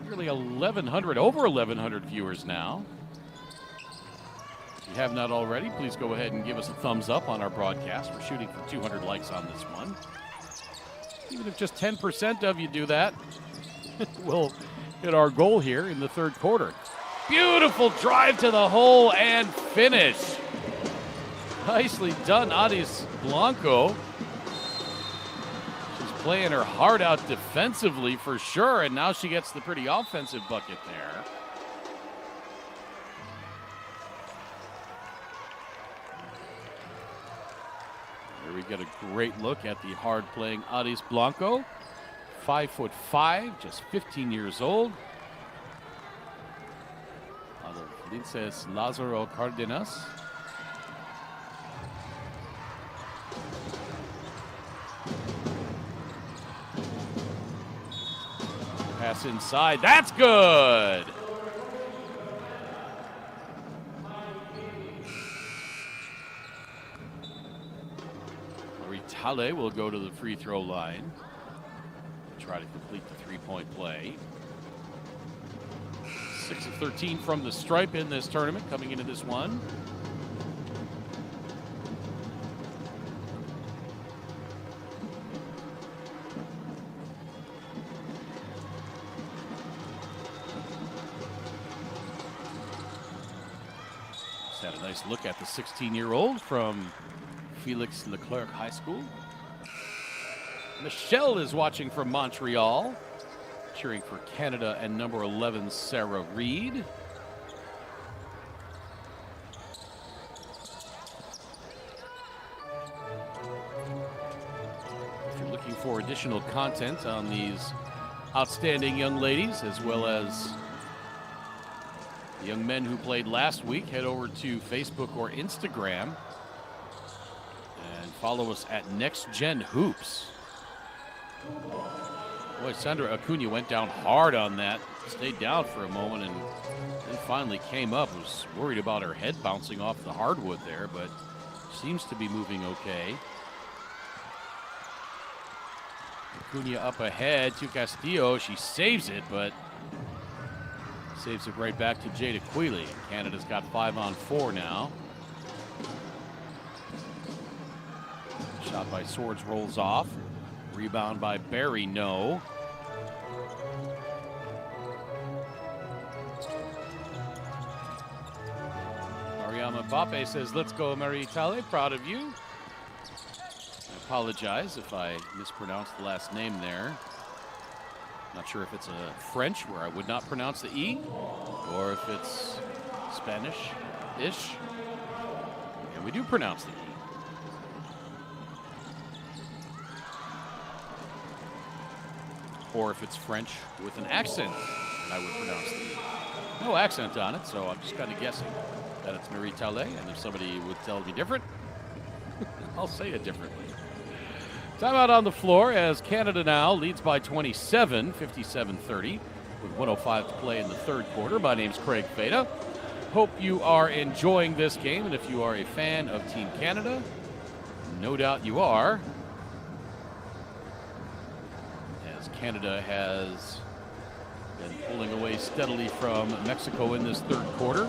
Nearly 1,100, over 1,100 viewers now. If you have not already, please go ahead and give us a thumbs up on our broadcast. We're shooting for 200 likes on this one. Even if just 10% of you do that, we'll hit our goal here in the third quarter. Beautiful drive to the hole and finish. Nicely done, Adis Blanco. She's playing her heart out defensively for sure, and now she gets the pretty offensive bucket there. Here we get a great look at the hard-playing Adis Blanco. 5'5", just 15 years old. Out of Linces Lázaro Cárdenas. Pass inside, that's good! Halle will go to the free throw line. Try to complete the three-point play. 6 of 13 from the stripe in this tournament, coming into this one. Just had a nice look at the 16-year-old from Felix Leclerc High School. Michelle is watching from Montreal, cheering for Canada and number 11, Sarah Reed. If you're looking for additional content on these outstanding young ladies, as well as the young men who played last week, head over to Facebook or Instagram and follow us at Next Gen Hoops. Boy, Sandra Acuna went down hard on that, stayed down for a moment, and then finally came up. Was worried about her head bouncing off the hardwood there, but seems to be moving okay. Acuna up ahead to Castillo. She saves it, but saves it right back to Jada Quealy. Canada's got 5 on 4 now. Shot by Swords rolls off. Rebound by Barry, no. Mariama Mbappe says, let's go, Marie-Tale. Proud of you. I apologize if I mispronounced the last name there. Not sure if it's a French, where I would not pronounce the E, or if it's Spanish-ish, and we do pronounce the E. Or if it's French with an accent, and I would pronounce the E. No accent on it, so I'm just kind of guessing that it's Marie-Tale, and if somebody would tell me different, I'll say it differently. Timeout on the floor as Canada now leads by 27, 57-30, with 1:05 to play in the third quarter. My name's Craig Feda. Hope you are enjoying this game, and if you are a fan of Team Canada, no doubt you are, as Canada has been pulling away steadily from Mexico in this third quarter.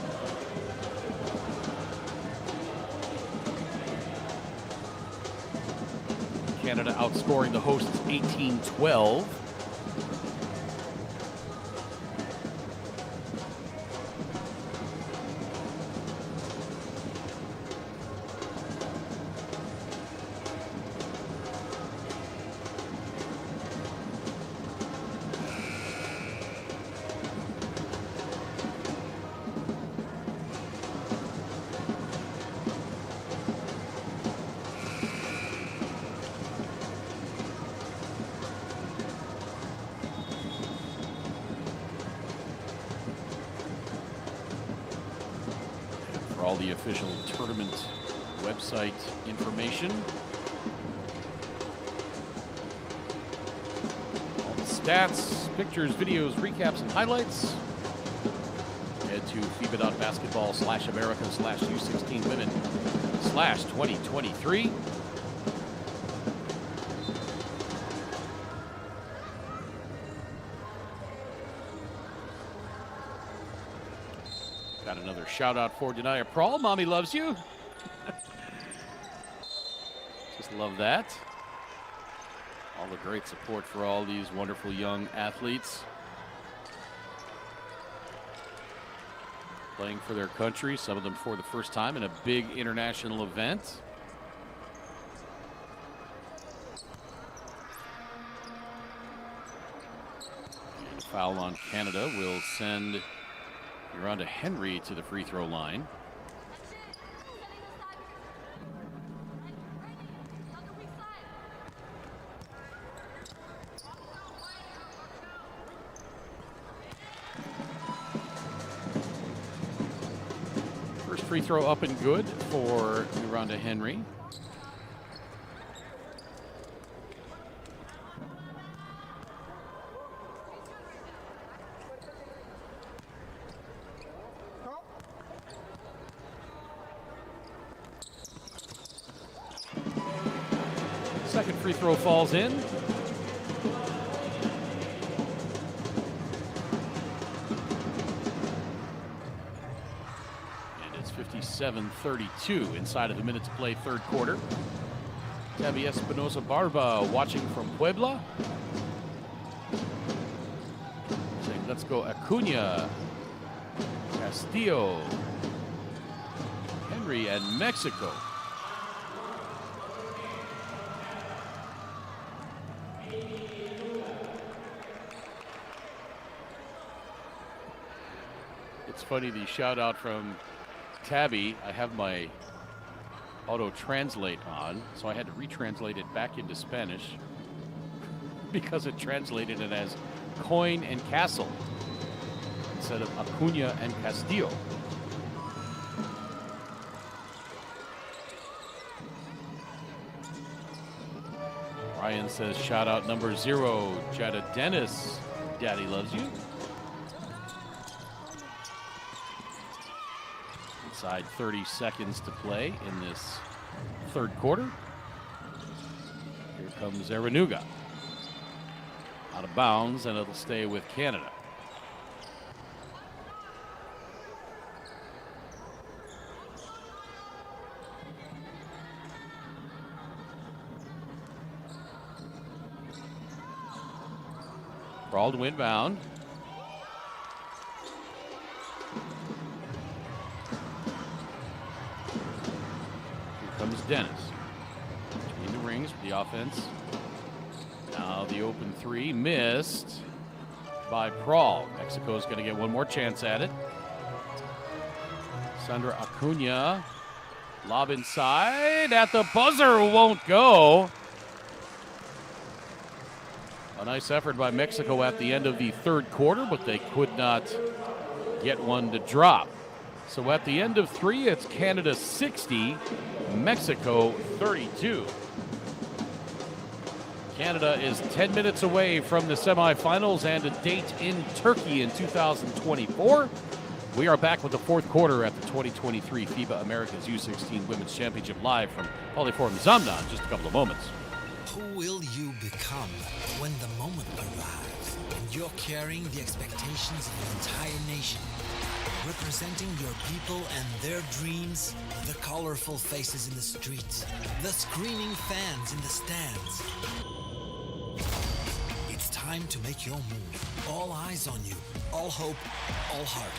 Canada outscoring the hosts 18-12. All the official tournament website information. All the stats, pictures, videos, recaps, and highlights. Head to FIBA.basketball/America/U16 women/2023. Got another shout out for Denia Prawl. Mommy loves you. Just love that. All the great support for all these wonderful young athletes playing for their country, some of them for the first time in a big international event. And a foul on Canada will send Miranda Henry to the free throw line. First free throw up and good for Miranda Henry. Second free throw falls in. And it's 57-32 inside of the minute to play third quarter. Tabby Espinosa Barba watching from Puebla. Saying, let's go Acuna, Castillo, Henry, and Mexico. It's funny, the shout out from Tabby. I have my auto translate on, so I had to retranslate it back into Spanish because it translated it as coin and castle instead of Acuna and Castillo. Ryan says, shout out number 0, Jetta Dennis. Daddy loves you. Inside 30 seconds to play in this third quarter. Here comes Aranuga. Out of bounds, and it'll stay with Canada. Ball to inbound. Comes Dennis. Between the rings for the offense. Now the open three, missed by Prawl. Mexico's going to get one more chance at it. Sandra Acuna. Lob inside at the buzzer, won't go. A nice effort by Mexico at the end of the third quarter, but they could not get one to drop. So at the end of 3, it's Canada 60, Mexico 32. Canada is 10 minutes away from the semifinals and a date in Turkey in 2024. We are back with the fourth quarter at the 2023 FIBA Americas U16 Women's Championship live from Polyforum Zamna in just a couple of moments. Who will you become when the moment arrives and you're carrying the expectations of an entire nation? Representing your people and their dreams, the colorful faces in the streets, the screaming fans in the stands. It's time to make your move. All eyes on you, all hope, all heart.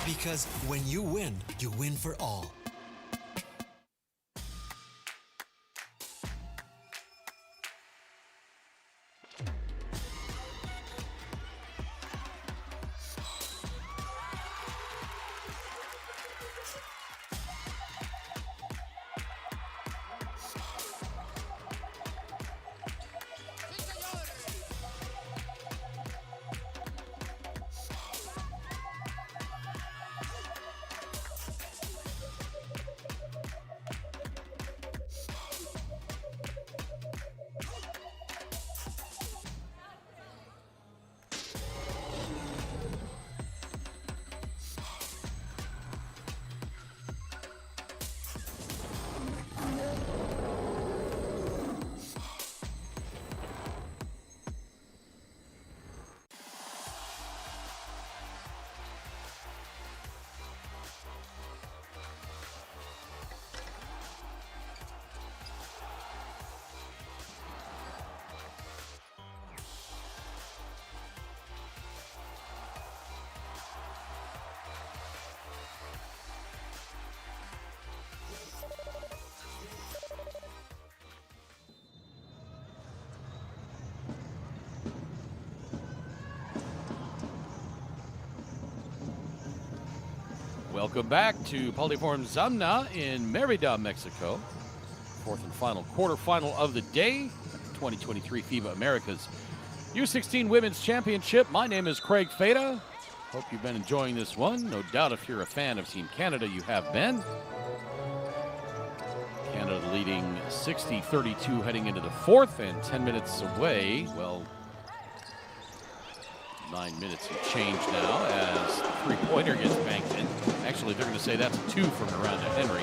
Because when you win for all. Welcome back to Polyforum Zamna in Merida, Mexico. Fourth and final quarterfinal of the day, 2023 FIBA Americas U16 Women's Championship. My name is Craig Feda. Hope you've been enjoying this one. No doubt if you're a fan of Team Canada, you have been. Canada leading 60-32 heading into the fourth, and 10 minutes away, well, 9 minutes and change now as the three-pointer gets banked in. Actually, they're going to say that's a 2 from Miranda Henry.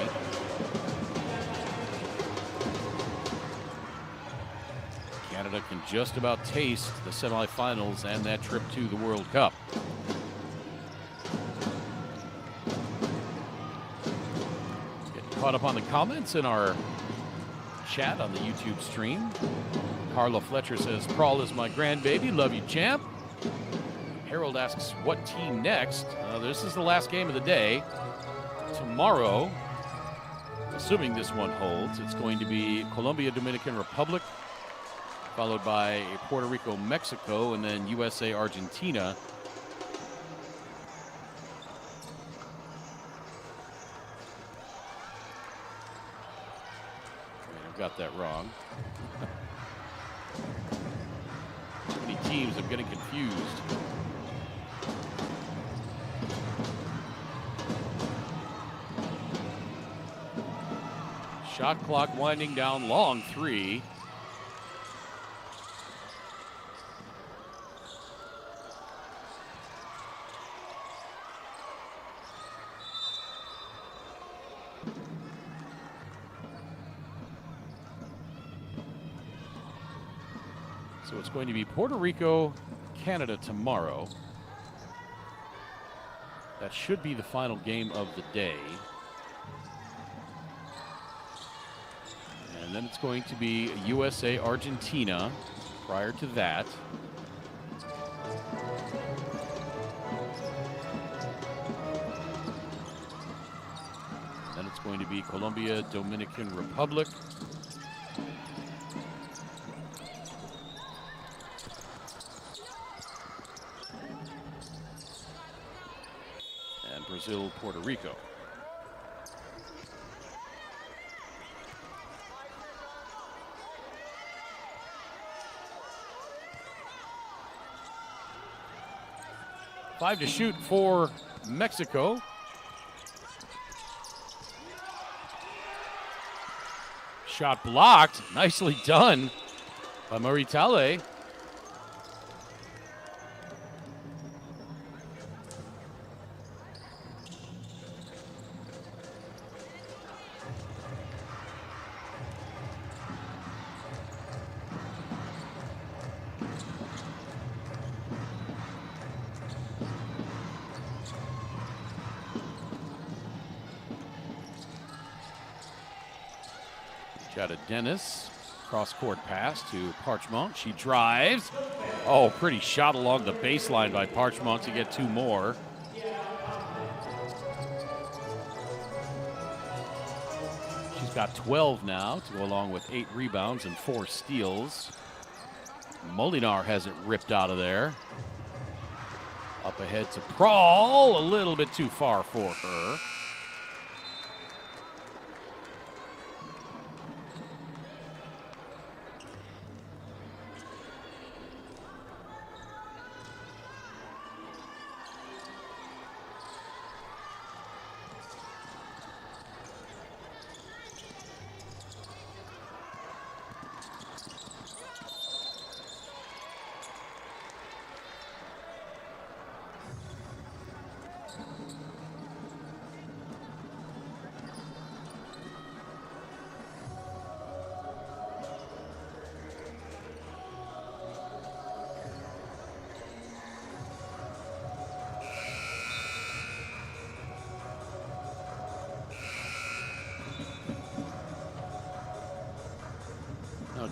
Canada can just about taste the semifinals and that trip to the World Cup. Getting caught up on the comments in our chat on the YouTube stream. Carla Fletcher says, Prawl is my grandbaby. Love you, champ. Harold asks, what team next? This is the last game of the day. Tomorrow, assuming this one holds, it's going to be Colombia, Dominican Republic, followed by Puerto Rico, Mexico, and then USA, Argentina. I've got that wrong. Too many teams, I'm getting confused. Shot clock winding down, long three. So it's going to be Puerto Rico, Canada tomorrow. That should be the final game of the day. And then it's going to be USA, Argentina prior to that. Then it's going to be Colombia, Dominican Republic. And Brazil, Puerto Rico. Five to shoot for Mexico. Shot blocked. Nicely done by Maritale. Dennis, cross-court pass to Parchment. She drives. Oh, pretty shot along the baseline by Parchment to get two more. She's got 12 now to go along with 8 rebounds and 4 steals. Molinar has it ripped out of there. Up ahead to Prawl, a little bit too far for her.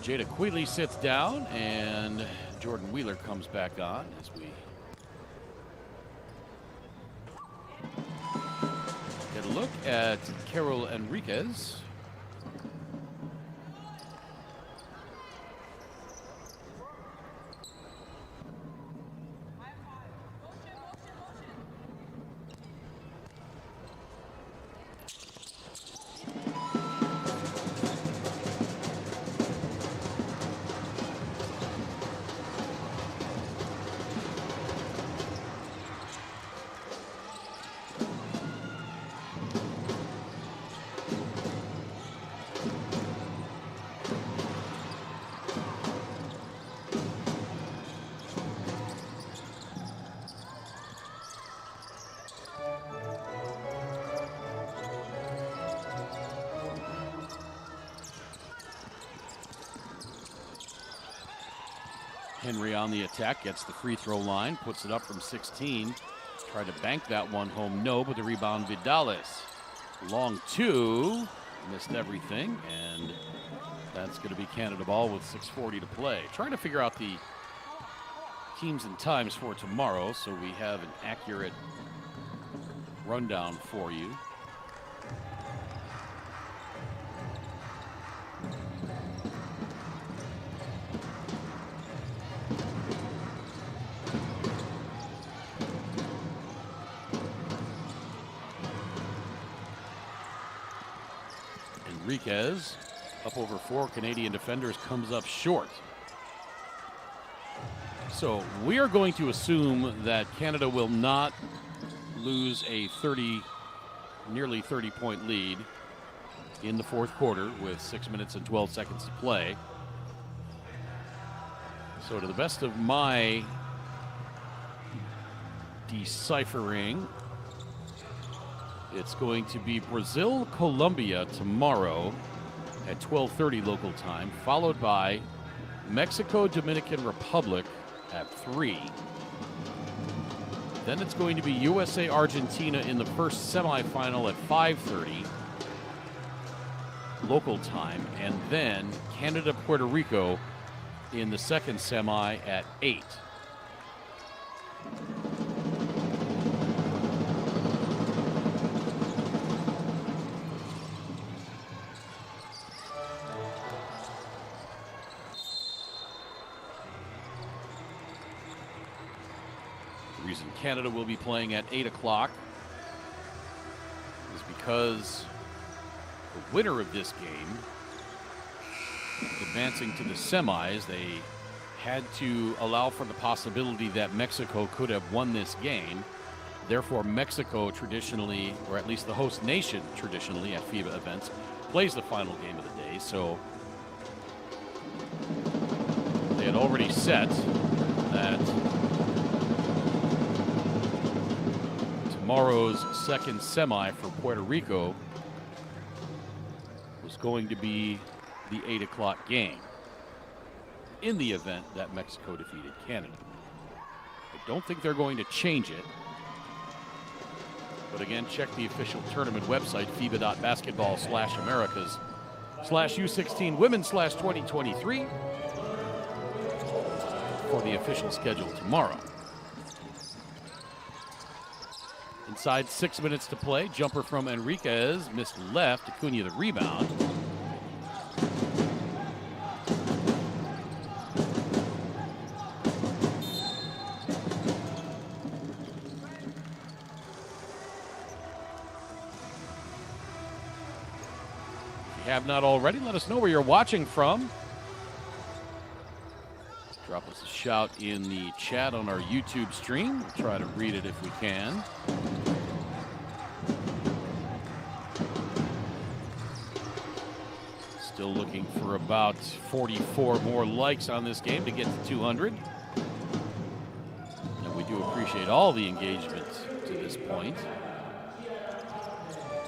Jada Queeley sits down, and Jordan Wheeler comes back on as we get a look at Carol Enriquez. Henry on the attack, gets the free throw line, puts it up from 16. Tried to bank that one home, no, but the rebound Vidales. Long two, missed everything, and that's going to be Canada ball with 6:40 to play. Trying to figure out the teams and times for tomorrow so we have an accurate rundown for you. Enriquez, up over 4 Canadian defenders, comes up short. So we are going to assume that Canada will not lose a nearly 30-point lead in the fourth quarter with 6 minutes and 12 seconds to play. So to the best of my deciphering, it's going to be Brazil-Colombia tomorrow at 12:30 local time, followed by Mexico-Dominican Republic at 3. Then it's going to be USA-Argentina in the first semifinal at 5:30 local time, and then Canada-Puerto Rico in the second semi at 8. The reason Canada will be playing at 8 o'clock is because the winner of this game, advancing to the semis, they had to allow for the possibility that Mexico could have won this game. Therefore, Mexico traditionally, or at least the host nation traditionally at FIBA events, plays the final game of the day. So they had already set that tomorrow's second semi for Puerto Rico was going to be the 8 o'clock game in the event that Mexico defeated Canada. I don't think they're going to change it. But again, check the official tournament website, FIBA.basketball/Americas/U16 Women/2023 for the official schedule tomorrow. Inside 6 minutes to play. Jumper from Enriquez. Missed left. Acuna the rebound. If you have not already, let us know where you're watching from. Drop us a shout in the chat on our YouTube stream. We'll try to read it if we can. Still looking for about 44 more likes on this game to get to 200. And we do appreciate all the engagement to this point.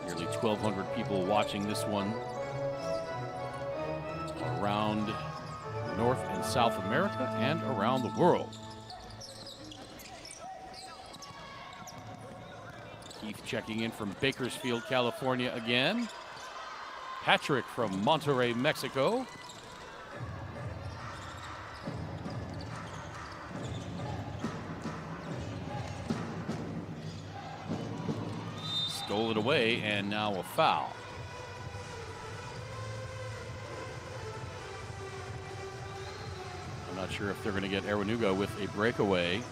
Nearly 1,200 people watching this one around North and South America and around the world. Keith checking in from Bakersfield, California again. Patrick from Monterrey, Mexico. Stole it away, and now a foul. I'm not sure if they're going to get Erenuga with a breakaway.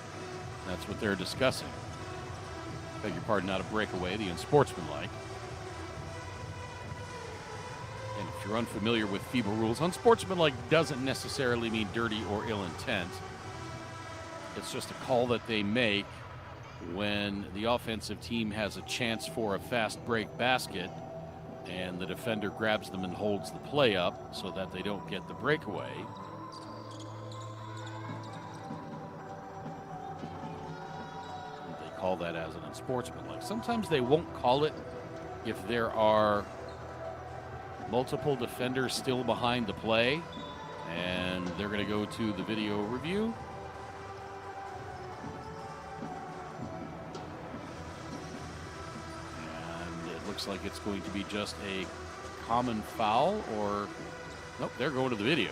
That's what they're discussing. Beg your pardon, not a breakaway, the unsportsmanlike. And if you're unfamiliar with FIBA rules, unsportsmanlike doesn't necessarily mean dirty or ill intent. It's just a call that they make when the offensive team has a chance for a fast break basket and the defender grabs them and holds the play up so that they don't get the breakaway. They call that as an unsportsmanlike. Sometimes they won't call it if there are multiple defenders still behind the play And they're going to go to the video review. And it looks like it's going to be just a common foul, or nope, they're going to the video.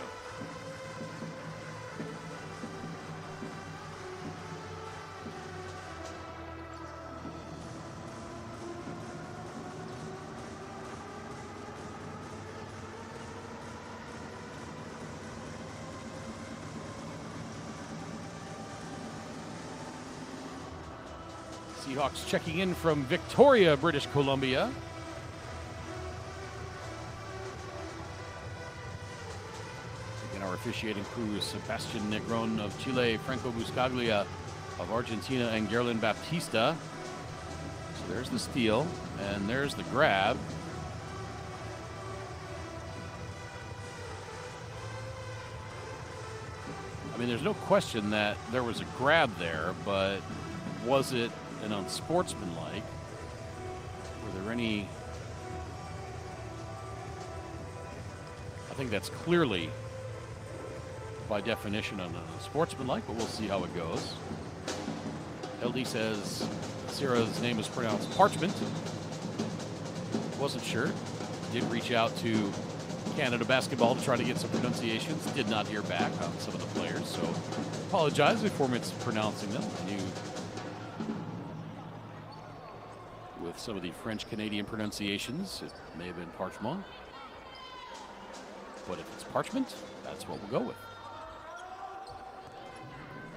Seahawks checking in from Victoria, British Columbia. Again, our officiating crew is Sebastian Negron of Chile, Franco Buscaglia of Argentina, and Gerlin Baptista. So there's the steal, and there's the grab. I mean, there's no question that there was a grab there, but was it an unsportsmanlike? Were there any? I think that's clearly, by definition, an unsportsmanlike, but we'll see how it goes. LD says Sarah's name is pronounced Parchment. Wasn't sure. Did reach out to Canada Basketball to try to get some pronunciations. Did not hear back on some of the players, so apologize before mispronouncing them. I knew with some of the French-Canadian pronunciations, it may have been Parchment. But if it's Parchment, that's what we'll go with.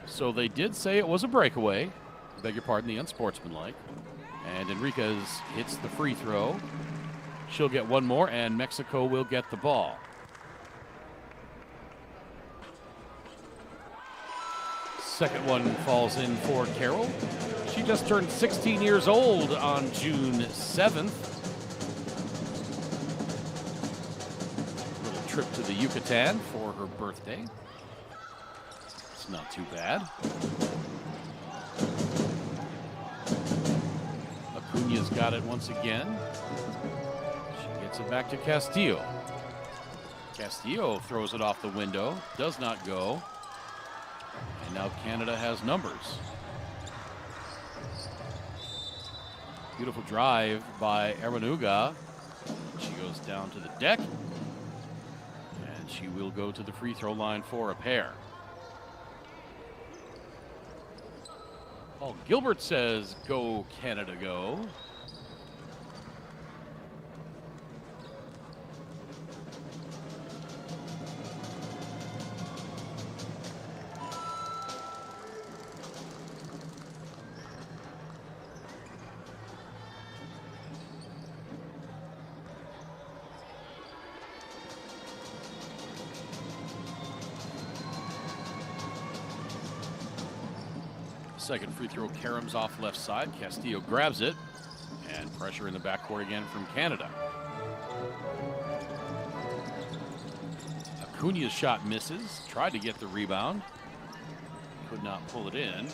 So they did say it was a breakaway. Beg your pardon, the unsportsmanlike. And Enriquez hits the free throw. She'll get one more, and Mexico will get the ball. Second one falls in for Carroll. She just turned 16 years old on June 7th. Little trip to the Yucatan for her birthday. It's not too bad. Acuña's got it once again. She gets it back to Castillo. Castillo throws it off the window, does not go. And now Canada has numbers. Beautiful drive by Ermanuga. She goes down to the deck. And she will go to the free throw line for a pair. Paul Gilbert says, "Go Canada, go." Second free throw, Karam's off left side. Castillo grabs it, and pressure in the backcourt again from Canada. Acuña's shot misses. Tried to get the rebound. Could not pull it in.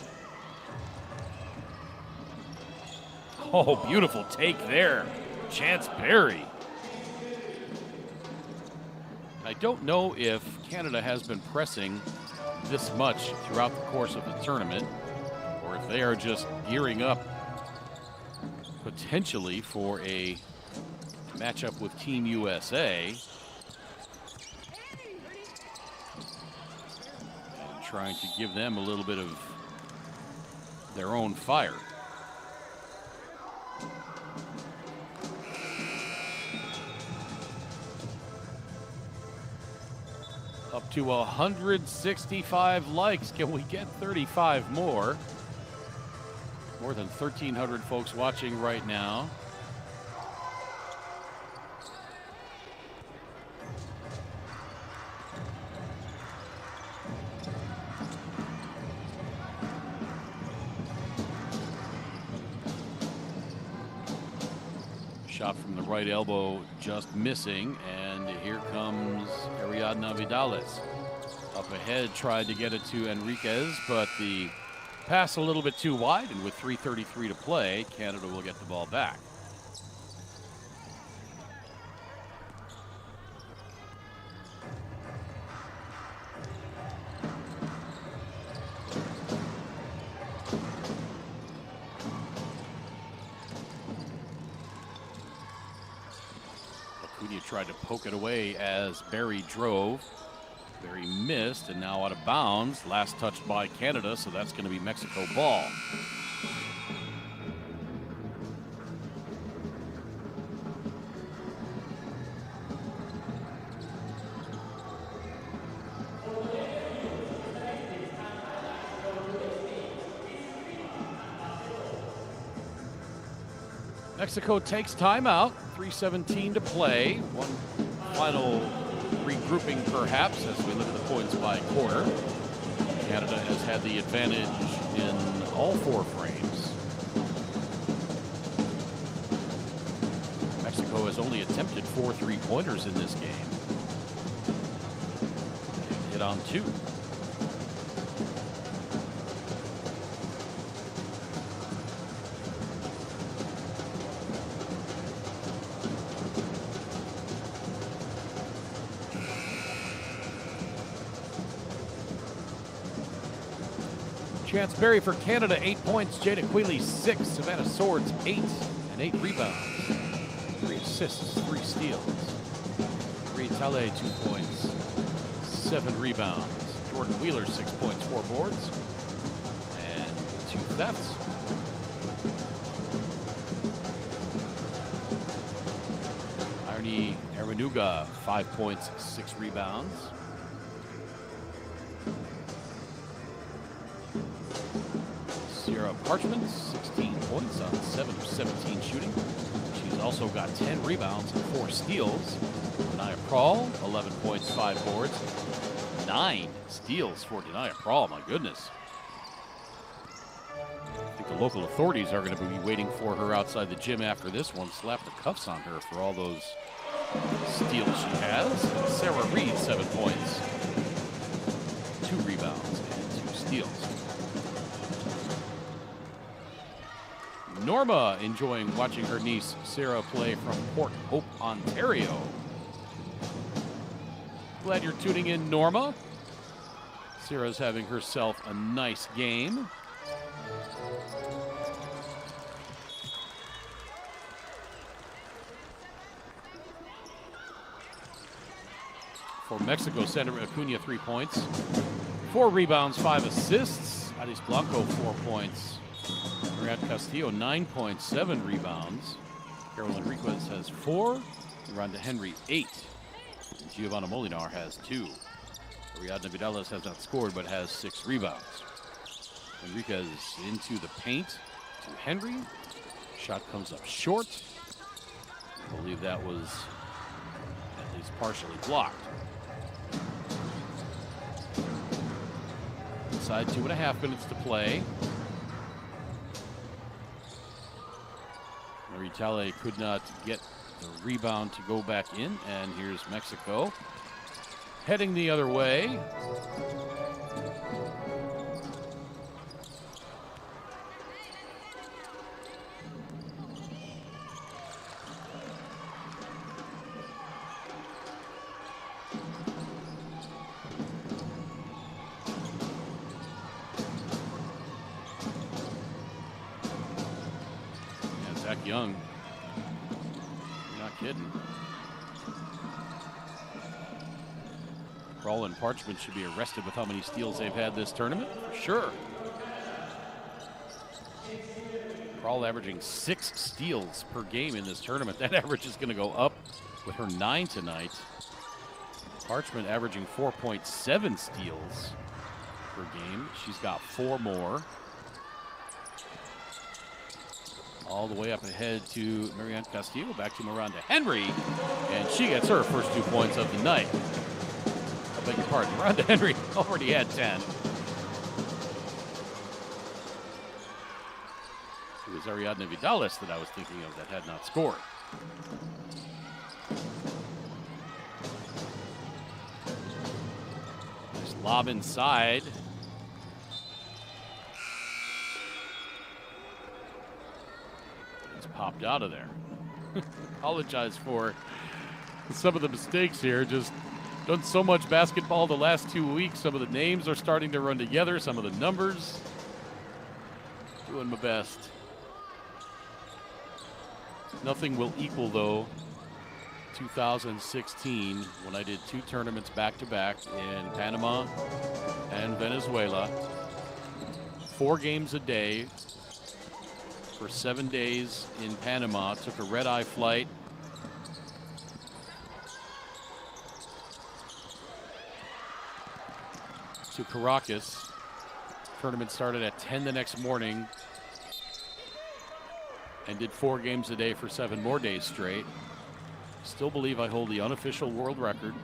Oh, beautiful take there. Chance Berry. I don't know if Canada has been pressing this much throughout the course of the tournament, or if they are just gearing up potentially for a matchup with Team USA. And trying to give them a little bit of their own fire. Up to 165 likes. Can we get 35 more? More than 1,300 folks watching right now. Shot from the right elbow just missing, and here comes Ariadna Vidales. Up ahead, tried to get it to Enriquez, but the pass a little bit too wide, and with 3:33 to play, Canada will get the ball back. tried to poke it away as Barry drove. Barry missed, and now out of bounds. Last touched by Canada, so that's going to be Mexico ball. Mexico takes timeout, 3:17 to play. One final regrouping perhaps as we look at the points by quarter. Canada has had the advantage in all 4 frames. Mexico has only attempted 4 3-pointers in this game. They've hit on 2. Chance Berry for Canada, 8 points. Jada Quealy, 6. Savannah Swords, 8 and 8 rebounds. 3 assists, 3 steals. Marie Talley, 2 points, 7 rebounds. Jordan Wheeler, 6 points, 4 boards, and 2 thefts. Irene Aranuga, 5 points, 6 rebounds. Sierra Parchment, 16 points on 7 of 17 shooting. She's also got 10 rebounds and 4 steals. Denia Prawl, 11 points, 5 boards, 9 steals for Denia Prawl. My goodness. I think the local authorities are going to be waiting for her outside the gym after this one. Slap the cuffs on her for all those steals she has. Sarah Reed, 7 points, 2 rebounds, and 2 steals. Norma enjoying watching her niece Sarah play from Port Hope, Ontario. Glad you're tuning in, Norma. Sarah's having herself a nice game. For Mexico, Sandra Acuna, 3 points, 4 rebounds, 5 assists. Aris Blanco, 4 points. Mariette Castillo, 9 points, 7 rebounds. Carol Enriquez has 4. Rhonda Henry, 8. And Giovanna Molinar has 2. Ariadna Vidales has not scored but has 6 rebounds. Enriquez into the paint to Henry. Shot comes up short. I believe that was at least partially blocked. Inside 2.5 minutes to play. Marie Talley could not get the rebound to go back in, and here's Mexico heading the other way. Young. You're not kidding. Prawl and Parchment should be arrested with how many steals they've had this tournament, for sure. Prawl averaging 6 steals per game in this tournament. That average is going to go up with her 9 tonight. Parchment averaging 4.7 steals per game. She's got 4 more. All the way up ahead to Mariette Castillo, back to Miranda Henry, and she gets her first 2 points of the night. I beg your pardon, Miranda Henry already had 10. It was Ariadna Vidales that I was thinking of that had not scored. Just lob inside. Popped out of there. Apologize for some of the mistakes here. Just done so much basketball the last 2 weeks. Some of the names are starting to run together. Some of the numbers. Doing my best. Nothing will equal, though, 2016 when I did 2 tournaments back-to-back in Panama and Venezuela. 4 games a day for 7 days in Panama. Took a red-eye flight. To Caracas. Tournament started at 10 the next morning and did 4 games a day for 7 more days straight. Still believe I hold the unofficial world record.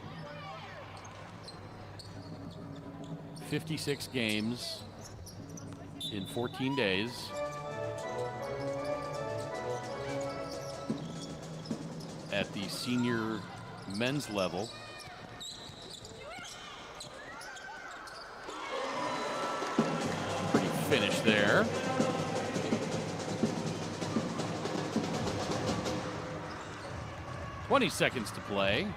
56 games in 14 days. At the senior men's level. Pretty finish there. "20 seconds to play."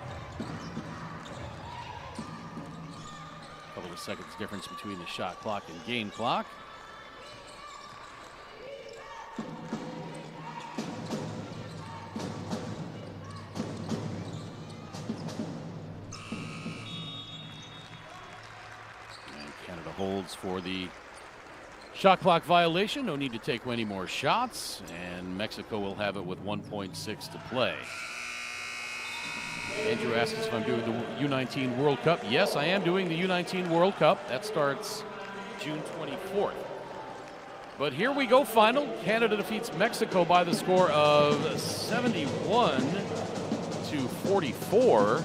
Couple of seconds difference between the shot clock and game clock. And Canada holds for the shot clock violation. No need to take any more shots. And Mexico will have it with 1.6 to play. Andrew asks us if I'm doing the U19 World Cup. Yes, I am doing the U19 World Cup. That starts June 24th. But here we go, final. Canada defeats Mexico by the score of 71-44.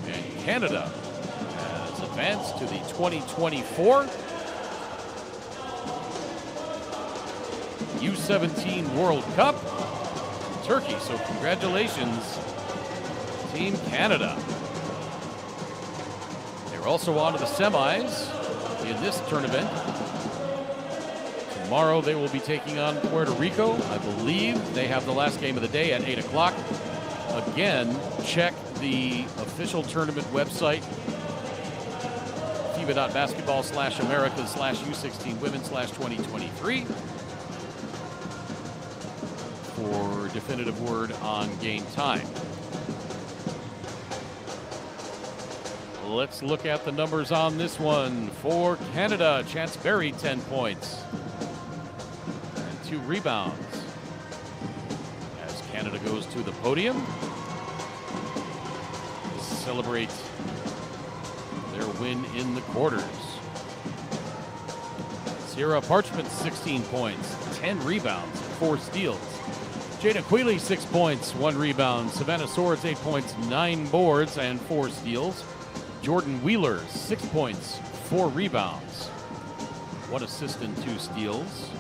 And Canada has advanced to the 2024 U17 World Cup in Turkey. So congratulations, Team Canada. They're also on to the semis in this tournament. Tomorrow they will be taking on Puerto Rico. I believe they have the last game of the day at 8 o'clock. Again, check the official tournament website, FIBA.basketball/Americas/U16 Women/2023. For definitive word on game time. Let's look at the numbers on this one. For Canada, Chance Berry, 10 points and 2 rebounds. As Canada goes to the podium, celebrate their win in the quarters. Sierra Parchment, 16 points, 10 rebounds, 4 steals. Jada Quealy, 6 points, 1 rebound. Savannah Swords, 8 points, 9 boards, and 4 steals. Jordan Wheeler, 6 points, 4 rebounds, 1 assist and 2 steals.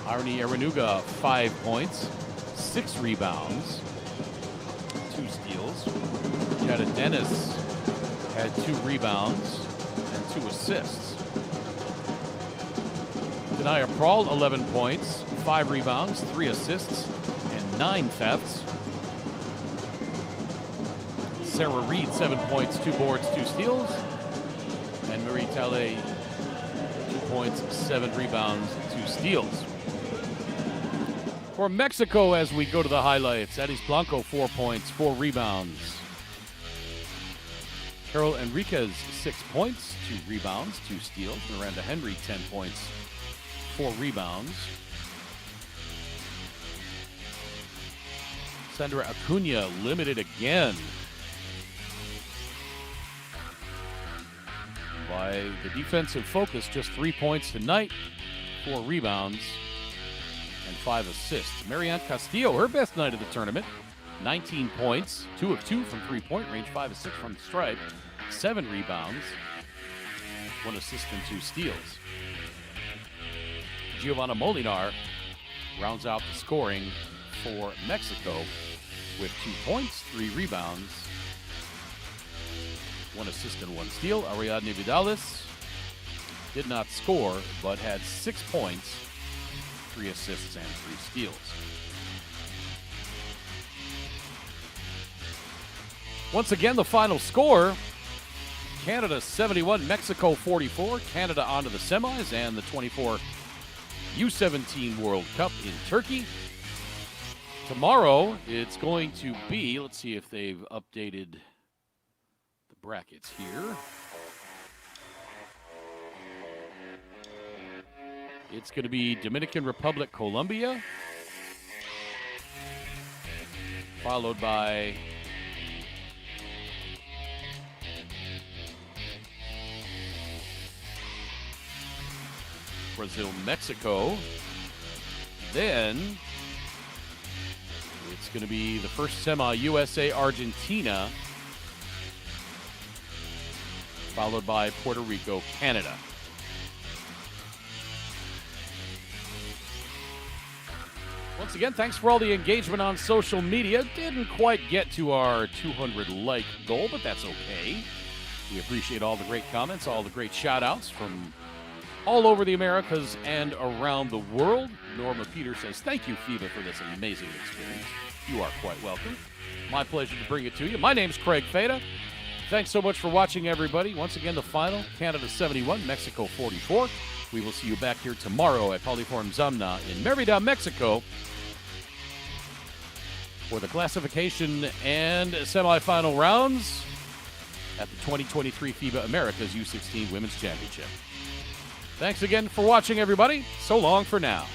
Irony Aranuga, 5 points, 6 rebounds, 2 steals. Jada Dennis had 2 rebounds and 2 assists. Denaya Prawl, 11 points, 5 rebounds, 3 assists, and 9 thefts. Sarah Reed, 7 points, 2 boards, 2 steals. And Marie Talley, 2 points, 7 rebounds, 2 steals. For Mexico, as we go to the highlights, Addis Blanco, 4 points, 4 rebounds. Carol Enriquez, 6 points, 2 rebounds, 2 steals. Miranda Henry, 10 points, 4 rebounds. Sandra Acuna, limited again by the defensive focus. Just 3 points tonight, 4 rebounds, and 5 assists. Marianne Castillo, her best night of the tournament, 19 points, 2 of 2 from three-point range, 5 of 6 from the stripe, 7 rebounds, 1 assist and 2 steals. Giovanna Molinar rounds out the scoring for Mexico with 2 points, 3 rebounds, 1 assist and 1 steal. Ariadne Vidalis did not score, but had 6 points, 3 assists, and 3 steals. Once again, the final score, Canada 71, Mexico 44. Canada onto the semis and the 24 U17 World Cup in Turkey. Tomorrow, it's going to be, let's see if they've updated the brackets here. It's going to be Dominican Republic, Colombia, followed by Brazil, Mexico. Then it's going to be the first semi, USA, Argentina, followed by Puerto Rico, Canada. Once again, thanks for all the engagement on social media. Didn't quite get to our 200 like goal, but that's okay. We appreciate all the great comments, all the great shout-outs from all over the Americas and around the world. Norma Peter says, thank you, FIBA, for this amazing experience. You are quite welcome. My pleasure to bring it to you. My name's Craig Feda. Thanks so much for watching, everybody. Once again, the final, Canada 71, Mexico 44. We will see you back here tomorrow at Poliform Zamna in Mérida, Mexico, for the classification and semifinal rounds at the 2023 FIBA Americas U16 Women's Championship. Thanks again for watching, everybody. So long for now.